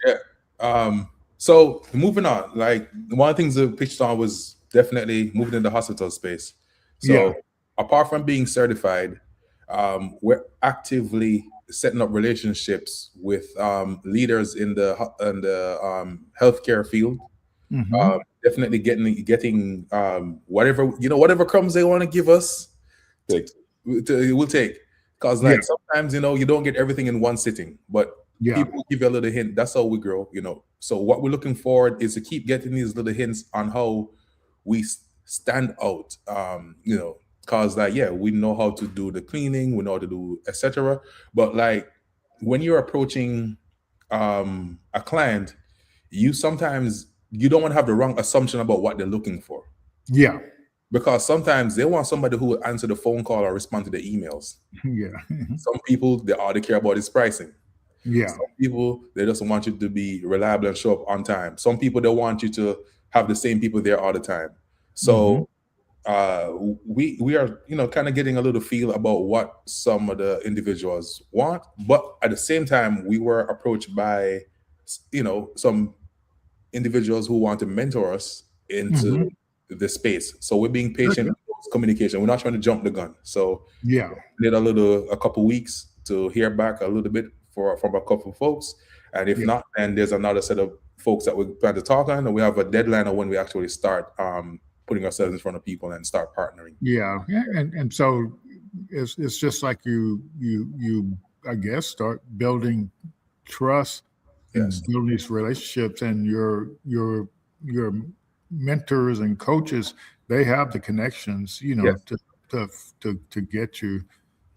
Yeah. So moving on, like one of the things that pitched on was definitely moving in the hospital space. So apart from being certified, we're actively setting up relationships with leaders in the healthcare field. Mm-hmm. Definitely getting whatever crumbs they want to give us, we'll take. Because sometimes you don't get everything in one sitting, but people give you a little hint. That's how we grow, So what we're looking for is to keep getting these little hints on how we stand out, because we know how to do the cleaning, we know how to do etc. But like when you're approaching a client, sometimes you don't want to have the wrong assumption about what they're looking for. Yeah. Because sometimes they want somebody who will answer the phone call or respond to the emails. Yeah. Some people, all they care about is pricing. Yeah. Some people, they just want you to be reliable and show up on time. Some people, they want you to have the same people there all the time. So we are, kind of getting a little feel about what some of the individuals want. But at the same time, we were approached by, some individuals who want to mentor us into the space. So we're being patient with communication. We're not trying to jump the gun. So we need a couple weeks to hear back a little bit from a couple of folks. And if not, then there's another set of folks that we plan to talk on, and we have a deadline of when we actually start putting ourselves in front of people and start partnering. Yeah. And so it's just like you I guess start building trust and building these relationships, and your mentors and coaches, they have the connections, to get you,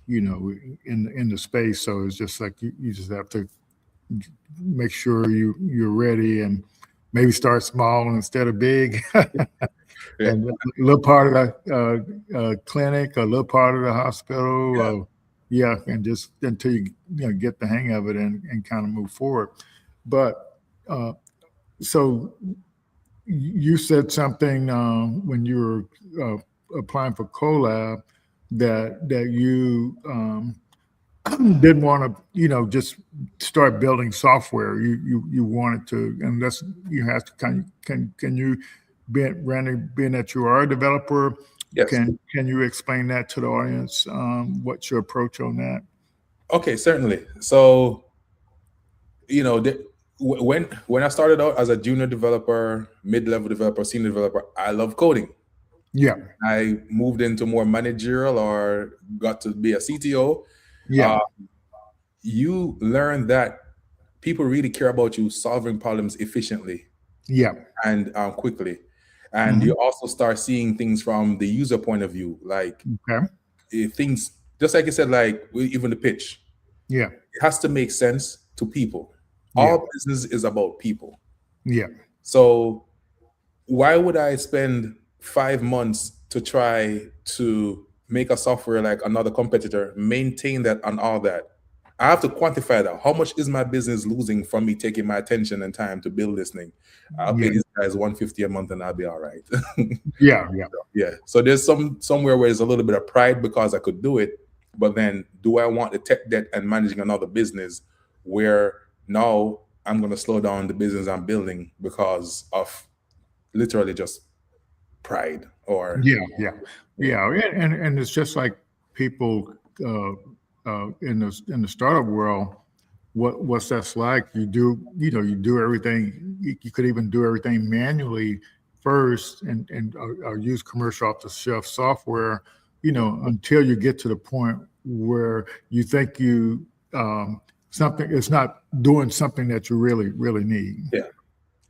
in the space. So it's just like you just have to make sure you're ready, and maybe start small instead of big. And a little part of the clinic, a little part of the hospital, and just until you get the hang of it and kind of move forward. But so you said something when you were applying for collab that you didn't want to, just start building software. You wanted to, and that's you have to can you, Randy, being that you are a developer, Yes. can you explain that to the audience? What's your approach on that? Okay, certainly. So, when I started out as a junior developer, mid-level developer, senior developer, I love coding. Yeah. I moved into more managerial or got to be a CTO. Yeah. You learn that people really care about you solving problems efficiently Yeah. and quickly. And you also start seeing things from the user point of view, like Okay. things, just like you said, like even the pitch. Yeah. It has to make sense to people. Yeah. All business is about people. Yeah. So why would I spend 5 months to try to make a software like another competitor, maintain that and all that? I have to quantify that. How much is my business losing from me taking my attention and time to build this thing? I'll pay these guys $150 a month and I'll be all right. Yeah. Yeah. So there's somewhere where there's a little bit of pride because I could do it, but then do I want the tech debt and managing another business where now I'm going to slow down the business I'm building because of literally just pride or and it's just like people in the startup world. What's that's like? You do everything. You could even do everything manually first, and use commercial off the shelf software. Until you get to the point where you think something is not doing something that you really need. Yeah.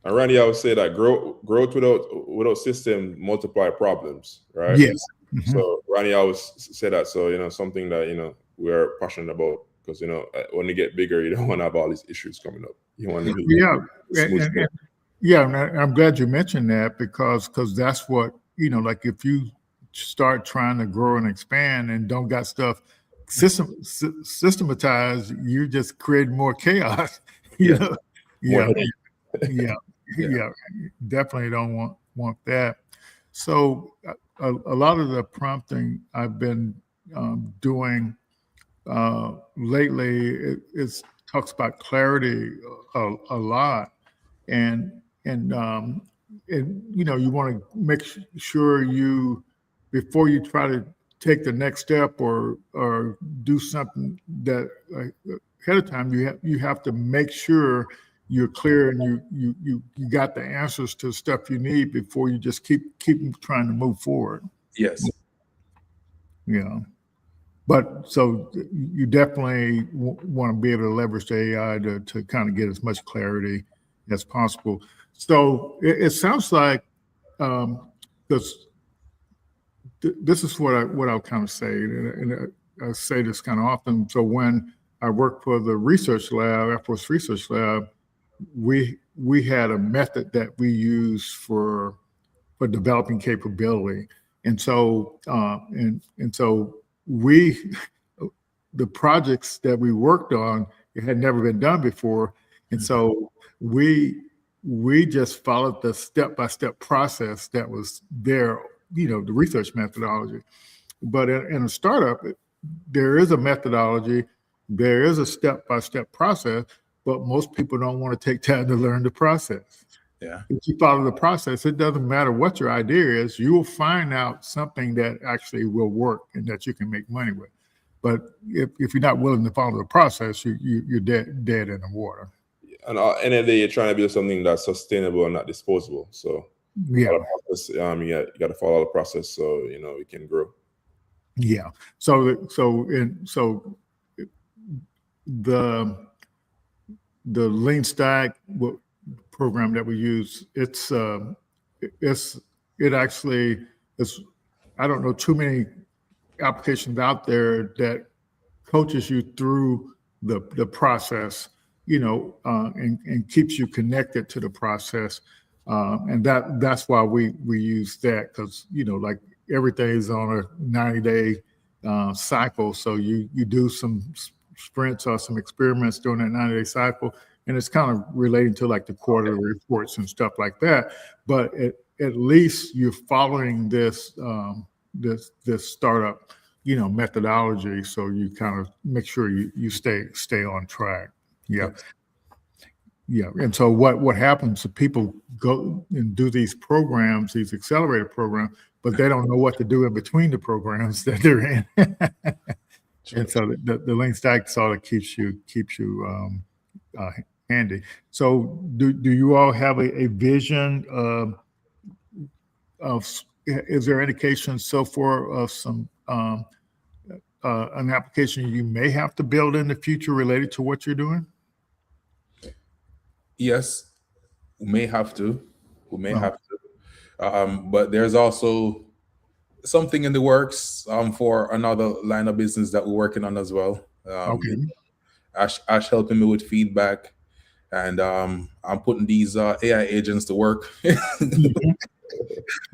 And Randy, I would say that growth without system multiply problems, right? Yes. So Randy always say that. So something that we're passionate about, because when you get bigger, you don't want to have all these issues coming up. You want to and I'm glad you mentioned that because that's what like if you start trying to grow and expand and don't got stuff systematized, you just create more chaos. Yeah. Definitely don't want that. So a lot of the prompting I've been doing lately it talks about clarity a lot, and you want to make sure before you try to take the next step or do something that ahead of time you have to make sure you're clear and you got the answers to stuff you need before you just keep trying to move forward. Yes. Yeah. But so you definitely want to be able to leverage the AI to kind of get as much clarity as possible. So it sounds like this is what I'll kind of say, and I say this kind of often. So when I worked for the research lab, Air Force Research Lab, we had a method that we used for developing capability, and so the projects that we worked on, it had never been done before, and so we just followed the step-by-step process that was there, the research methodology. But in a startup, there is a methodology, there is a step-by-step process, but most people don't want to take time to learn the process. Yeah. If you follow the process, it doesn't matter what your idea is, you will find out something that actually will work and that you can make money with. But if you're not willing to follow the process, you're dead in the water. And at the end of the day, you're trying to build something that's sustainable and not disposable. So yeah, you got to follow the process so it can grow. Yeah. So the Lean Stack program that we use, it actually is. I don't know too many applications out there that coaches you through the process, and keeps you connected to the process, and that's why we use that, because like everything is on a 90-day cycle, so you do some sprints or some experiments during that 90-day cycle, and it's kind of relating to like the quarterly reports and stuff like that. But at least you're following this this startup, methodology, so you kind of make sure you stay on track. Yeah. Yes. Yeah. And so what happens is people go and do these programs, these accelerated programs, but they don't know what to do in between the programs that they're in. And so the Lean Stack sort of keeps you handy. So do you all have a vision of is there indication so far of some an application you may have to build in the future related to what you're doing? Yes, we may have to. But there's also something in the works for another line of business that we're working on as well. Okay. Ash helping me with feedback, and I'm putting these AI agents to work.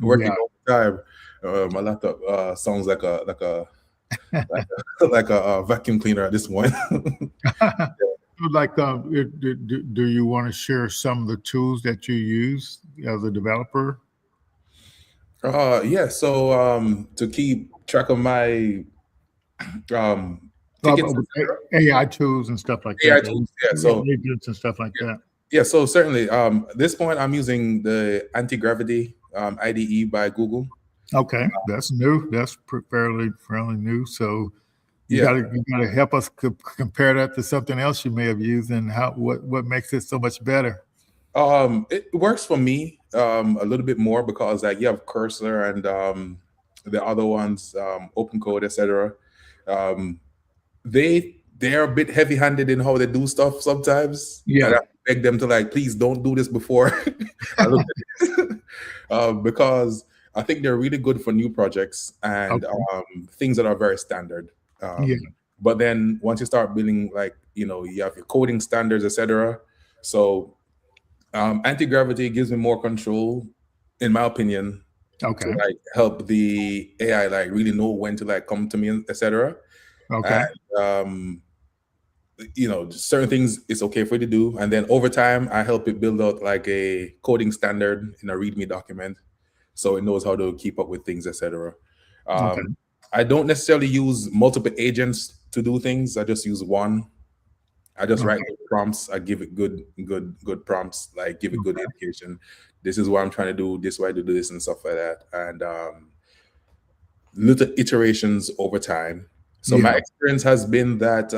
Working Yeah. all the time. My laptop sounds like a like a vacuum cleaner at this point. Like, do you want to share some of the tools that you use as a developer? Yeah. So to keep track of my tickets, AI tools and stuff like AI that. tools, yeah. So agents and stuff like that. yeah. So certainly, at this point, I'm using the anti-gravity IDE by Google. Okay, that's new. That's fairly new. So you Yeah. gotta help us compare that to something else you may have used, and what makes it so much better. It works for me a little bit more because like you have Cursor and the other ones, Open Code, etc. They're a bit heavy-handed in how they do stuff sometimes. Yeah. And I beg them to like, please don't do this before I look at it. Because I think they're really good for new projects and things that are very standard. Yeah. But then once you start building, like, you have your coding standards, etc. So anti-gravity gives me more control, in my opinion, Okay. to like help the AI like really know when to like come to me, etc. Okay. And certain things it's okay for you to do, and then over time I help it build out like a coding standard in a README document, so it knows how to keep up with things, etc. Okay. I don't necessarily use multiple agents to do things. I just use one. I just write good prompts. I give it good prompts, like give it good indication. This is what I'm trying to do. This is why I do this and stuff like that. And little iterations over time. So my experience has been that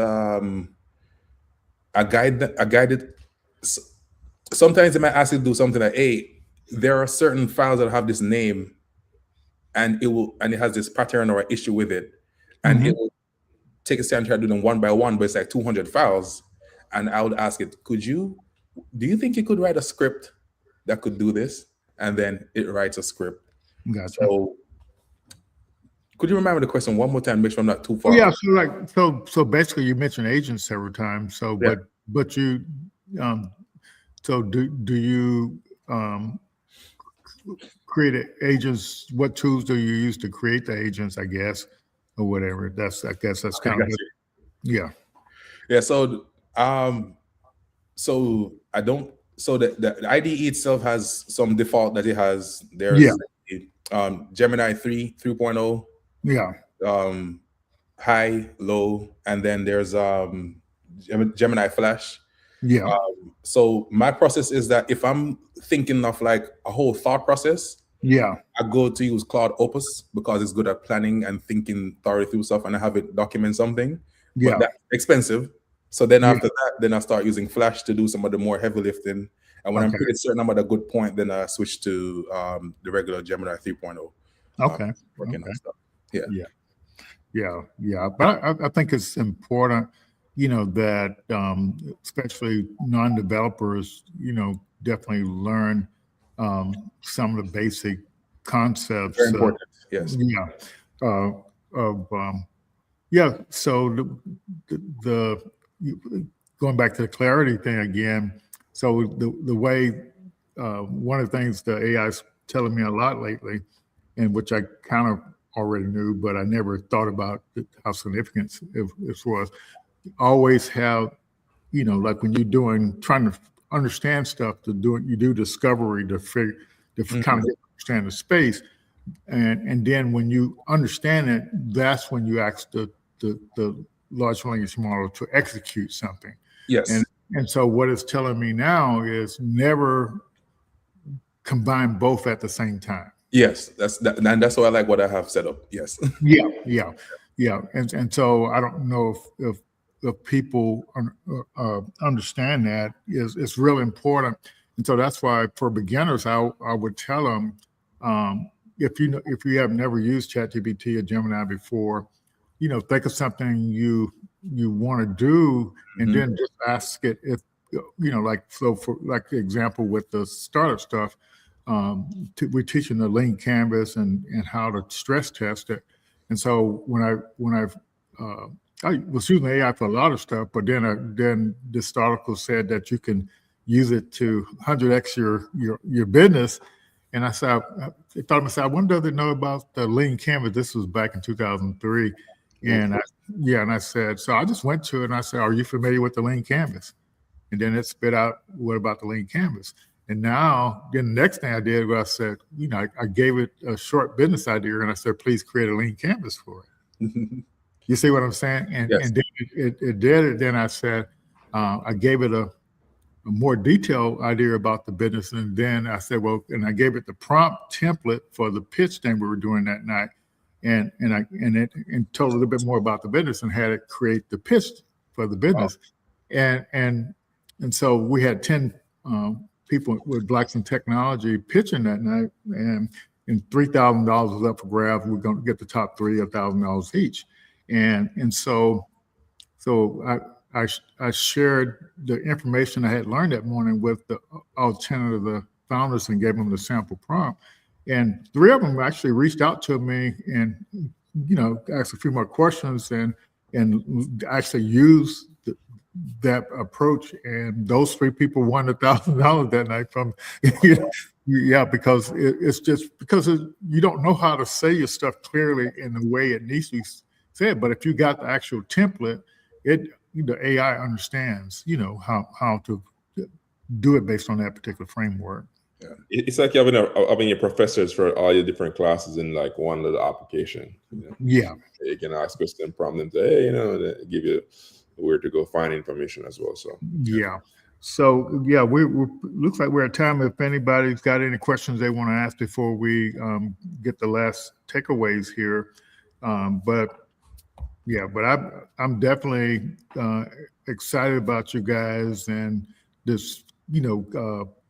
I guide it. Sometimes they might ask you to do something like, hey, there are certain files that have this name, and it has this pattern or an issue with it, and it will take a stand and try to do them one by one, but it's like 200 files. And I would ask it, do you think you could write a script that could do this? And then it writes a script. Gotcha. So could you remember the question one more time, make sure I'm not too far? Yeah. So basically you mentioned agents several times. So, Yeah. but you, so do you create agents? What tools do you use to create the agents, I guess, or whatever? I guess that's kind of good. Yeah. Yeah. So I don't. So the IDE itself has some default that it has. There's Gemini 3.0. Yeah. High, low, and then there's Gemini Flash. Yeah. So my process is that if I'm thinking of like a whole thought process, Yeah. I go to use Claude Opus because it's good at planning and thinking thoroughly through stuff, and I have it document something. Yeah. But that's expensive. So then after that, then I start using Flash to do some of the more heavy lifting. And when I'm pretty certain I'm at a good point, then I switch to the regular Gemini 3.0. Okay. Working on stuff. Yeah. But I think it's important, that especially non-developers, definitely learn some of the basic concepts. Very important. Yes. So the going back to the clarity thing again. So the way one of the things the AI is telling me a lot lately, and which I kind of already knew, but I never thought about how significant this was. Always have, like when you're trying to understand stuff, you do discovery to kind of understand the space. And then when you understand it, that's when you ask the large language model to execute something. Yes. And so what it's telling me now is never combine both at the same time. Yes, and that's why I like what I have set up. Yes. Yeah. And so I don't know if people understand that it's really important. And so that's why for beginners, I would tell them, if you have never used ChatGPT or Gemini before, think of something you want to do, and then just ask it if for like the example with the startup stuff. We're teaching the lean canvas and how to stress test it. And so when I was using AI for a lot of stuff, but then this article said that you can use it to 100x your business. And I thought to myself, I wonder if they know about the lean canvas. This was back in 2003. And I said, so I just went to it and I said, are you familiar with the lean canvas? And then it spit out, what about the lean canvas? And now, then the next thing I did was I said, I gave it a short business idea and I said, please create a lean canvas for it. You see what I'm saying? And then it did it. Then I said, I gave it a more detailed idea about the business. And then I said, and I gave it the prompt template for the pitch thing we were doing that night. And told a little bit more about the business and had it create the pitch for the business. Wow. And so we had 10 people with Blacks in Technology pitching that night, and $3,000 was up for grabs. We're going to get the top three $1,000 each, and so I shared the information I had learned that morning with all 10 of the founders and gave them the sample prompt, and 3 of them actually reached out to me and asked a few more questions and actually used that approach, and those 3 people won $1,000 that night from because it's just because you don't know how to say your stuff clearly in the way it needs to be said. But if you got the actual template, the AI understands how to do it based on that particular framework. Yeah. It's like having your professors for all your different classes in like one little application. Yeah, you can ask question, prompt them to they give you where to go find information as well. So we looks like we're at time. If anybody's got any questions they want to ask before we get the last takeaways here, but I'm definitely excited about you guys and this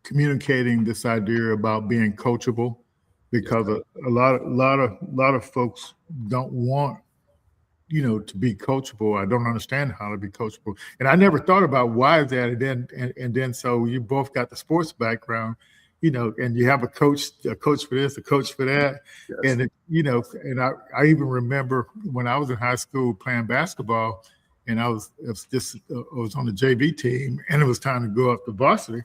communicating this idea about being coachable, because a lot of folks don't want to be coachable. I don't understand how to be coachable. And I never thought about why is that. And then so you both got the sports background, and you have a coach for this, a coach for that. Yes. And I even remember when I was in high school playing basketball, and I was on the JV team, and it was time to go up to varsity.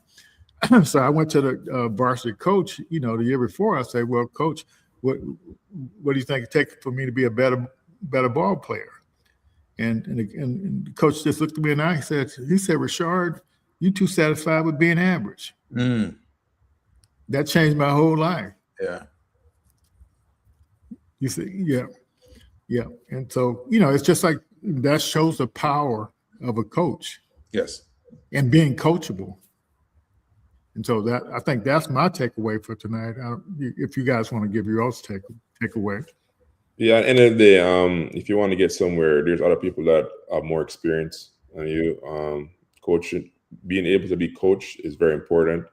So I went to the varsity coach, the year before. I said, well, coach, what do you think it takes for me to be a better ball player? And the coach just looked at me and he said, Richard, you too satisfied with being average. That changed my whole life. Yeah. You see, yeah. And so, it's just like that shows the power of a coach. Yes. And being coachable. And so I think that's my takeaway for tonight. If you guys want to give your own takeaway. Yeah, at the end of the day, if you want to get somewhere, there's other people that have more experience than you. Coaching, being able to be coached is very important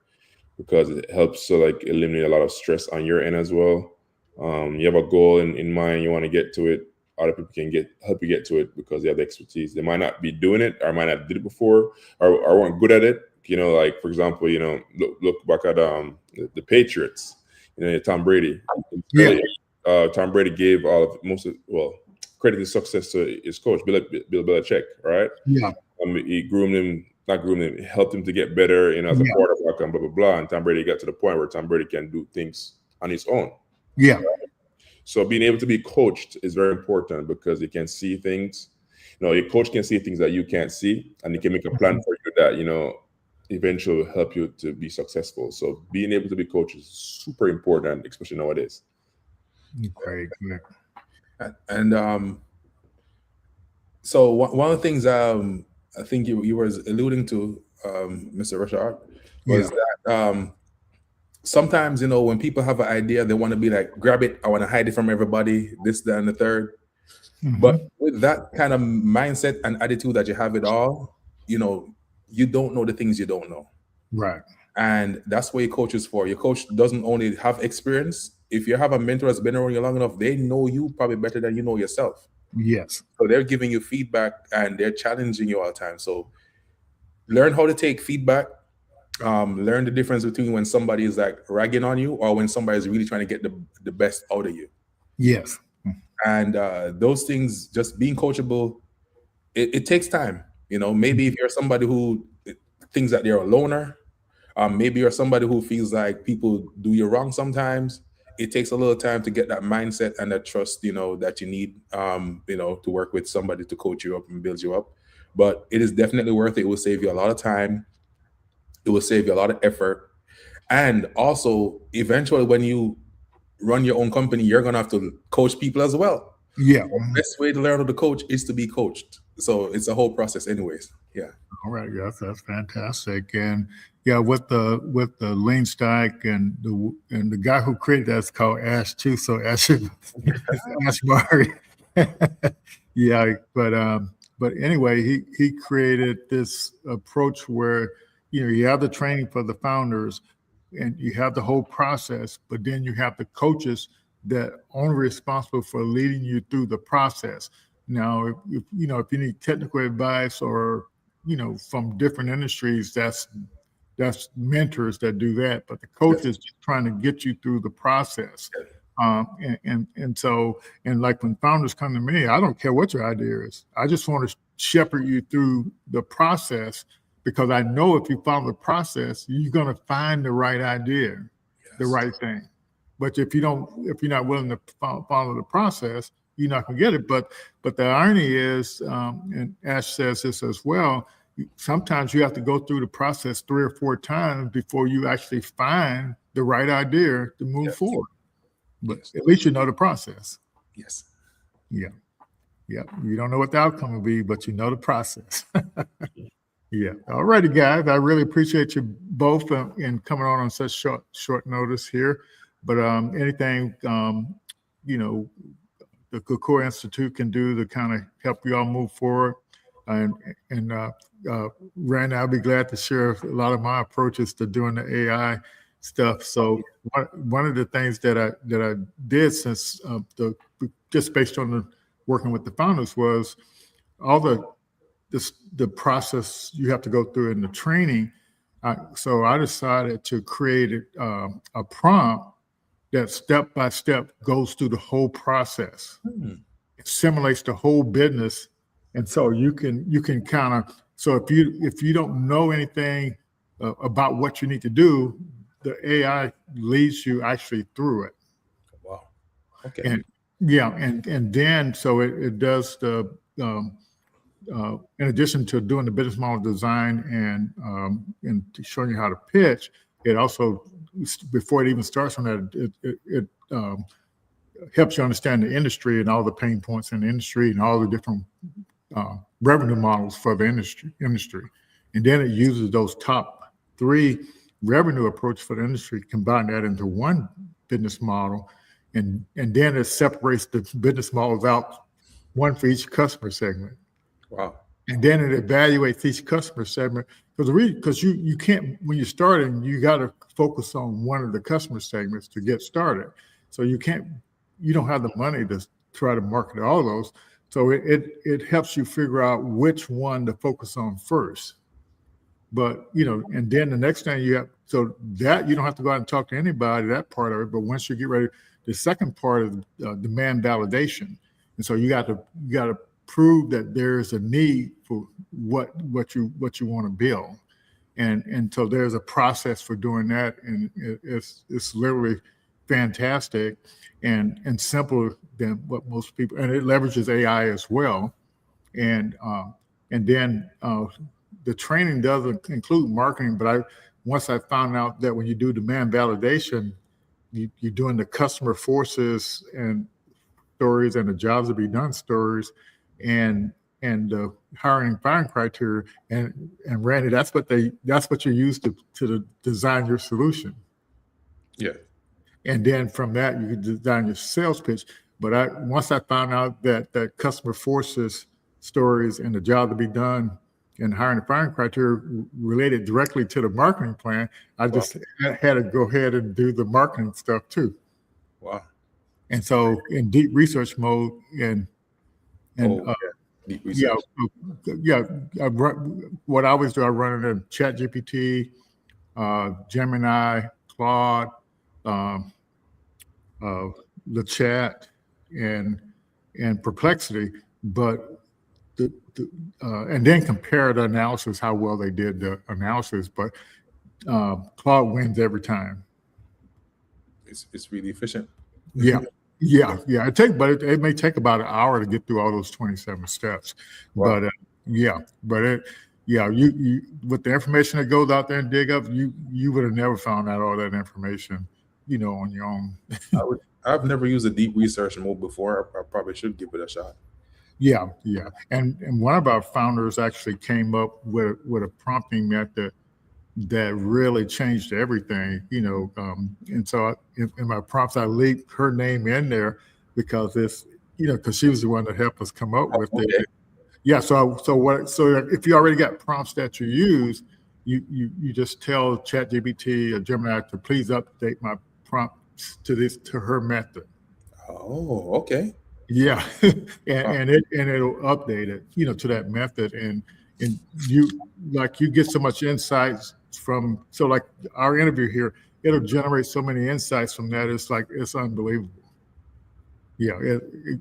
because it helps to eliminate a lot of stress on your end as well. You have a goal in mind, you want to get to it. Other people can help you get to it because they have the expertise. They might not be doing it, or might not did it before, or weren't good at it. For example, look back at the Patriots. Tom Brady. Yeah. Tom Brady gave credit to success to his coach, Bill Belichick, right? Yeah. He helped him to get better, as a quarterback and blah, blah, blah. And Tom Brady got to the point where Tom Brady can do things on his own. Yeah. So being able to be coached is very important because you can see things. Your coach can see things that you can't see, and he can make a plan for you that, eventually will help you to be successful. So being able to be coached is super important, especially nowadays. Great, great. And so one of the things I think you were alluding to, Mr. Rashad, was that sometimes, you know, when people have an idea, they want to be like, grab it, I want to hide it from everybody, this, that, and the third. But with that kind of mindset and attitude that you have it all, you know, you don't know the things you don't know. Right. And that's what your coach is for. Your coach doesn't only have experience. If you have a mentor that's been around you long enough, they know you probably better than you know yourself. Yes. So they're giving you feedback and they're challenging you all the time. So learn how to take feedback. Learn the difference between when somebody is like ragging on you or when somebody is really trying to get the best out of you. Yes. And those things, just being coachable, it takes time. You know, maybe if you're somebody who thinks that they're a loner, maybe you're somebody who feels like people do you wrong sometimes. It takes a little time to get that mindset and that trust, you know, that you need, you know, to work with somebody to coach you up and build you up. But it is definitely worth it. It will save you a lot of time. It will save you a lot of effort. And also, eventually, when you run your own company, you're going to have to coach people as well. Yeah. The best way to learn how to coach is to be coached. So it's a whole process anyways. Yeah. All right. Yes, that's fantastic. And yeah, with the lean stack and the guy who created that's called Ash too. So Ash Barry. Yeah, but anyway, he created this approach where, you know, you have the training for the founders and you have the whole process, but then you have the coaches that are only responsible for leading you through the process. Now, if you know, if you need technical advice or, you know, from different industries, that's mentors that do that, but the coach is just trying to get you through the process. And so, and like when founders come to me, I don't care what your idea is. I just want to shepherd you through the process because I know if you follow the process, you're going to find the right idea, the right thing. But if you're not willing to follow the process, you're not going to get it. But the irony is, and Ash says this as well, sometimes you have to go through the process 3 or 4 times before you actually find the right idea to move forward. But at least you know the process. Yes. Yeah. Yeah. You don't know what the outcome will be, but you know the process. Yeah. All righty, guys. I really appreciate you both in coming on such short notice here. But anything, you know, the Core Institute can do to kind of help you all move forward. And Randy, I'll be glad to share a lot of my approaches to doing the AI stuff. So one of the things that I did since just based on the working with the founders was all the process you have to go through in the training. So I decided to create a prompt that step by step goes through the whole process. It simulates the whole business. And so you can kind of, so if you don't know anything about what you need to do, the AI leads you actually through it. Wow. Okay. And yeah, and then so it does the in addition to doing the business model design and showing you how to pitch, it also, before it even starts on that, it helps you understand the industry and all the pain points in the industry and all the different revenue models for the industry. And then it uses those top 3 revenue approach for the industry, combine that into one business model, and then it separates the business models out, one for each customer segment. Wow. And then it evaluates each customer segment because you can't, when you're starting, you got to focus on one of the customer segments to get started. So you don't have the money to try to market all those. So it helps you figure out which one to focus on first. But, you know, and then the next thing you have, so that you don't have to go out and talk to anybody, that part of it. But once you get ready, the second part is demand validation. And so you got to prove that there's a need for what you want to build. And so there's a process for doing that. And it's literally fantastic and simpler than what most people, and it leverages AI as well. And then the training doesn't include marketing, but once I found out that when you do demand validation, you're doing the customer forces and stories and the jobs to be done stories, and the hiring and firing criteria. And Randy, that's what you use to design your solution. Yeah. And then from that, you can design your sales pitch. But once I found out that customer forces stories and the job to be done and hiring and firing criteria related directly to the marketing plan, I just had to go ahead and do the marketing stuff too. Wow. And so in deep research mode, deep research. What I always do, I run it in ChatGPT, Gemini, Claude, the chat, and Perplexity, but and then compare the analysis, how well they did the analysis. But Claude wins every time. It's really efficient. Yeah. It may take about an hour to get through all those 27 steps. Wow. But you with the information that goes out there and dig up, you would have never found out all that information, on your own. I've never used a deep research mode before. I probably should give it a shot. Yeah. And one of our founders actually came up with a prompting method that really changed everything, and so in my prompts, I leaked her name in there because because she was the one that helped us come up with it. Yeah. So if you already got prompts that you use, you just tell ChatGPT or Gemini to please update my prompts to her method. Oh, okay. Yeah, and it'll update it, to that method, and you get so much insights from, so like our interview here, it'll generate so many insights from that. It's unbelievable. Yeah,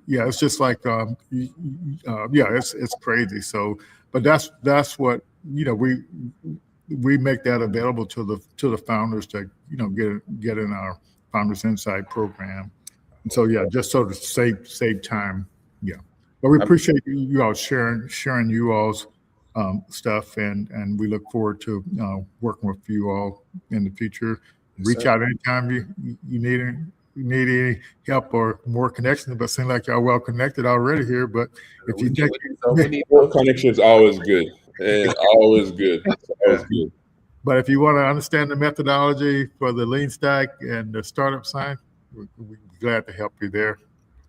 it's just like it's crazy. So, but that's what we make that available to the founders to get in our Founders Insight program. And so just so to save time. Yeah, but we appreciate you all sharing you all's stuff, and we look forward to working with you all in the future. Reach out anytime you need any help or more connections. But it seems like y'all well connected already here. But if you think more connection is always good, and always good. But if you want to understand the methodology for the Lean Stack and the startup side, we're glad to help you there.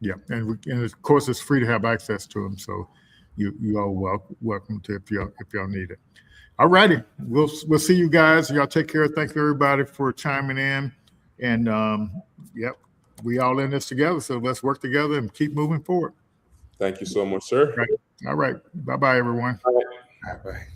Yeah, and of course it's free to have access to them. So you all welcome to if y'all need it. All righty, we'll see you guys. Y'all take care. Thank you everybody for chiming in, and we all in this together. So let's work together and keep moving forward. Thank you so much, sir. All right. Bye bye, everyone. Bye.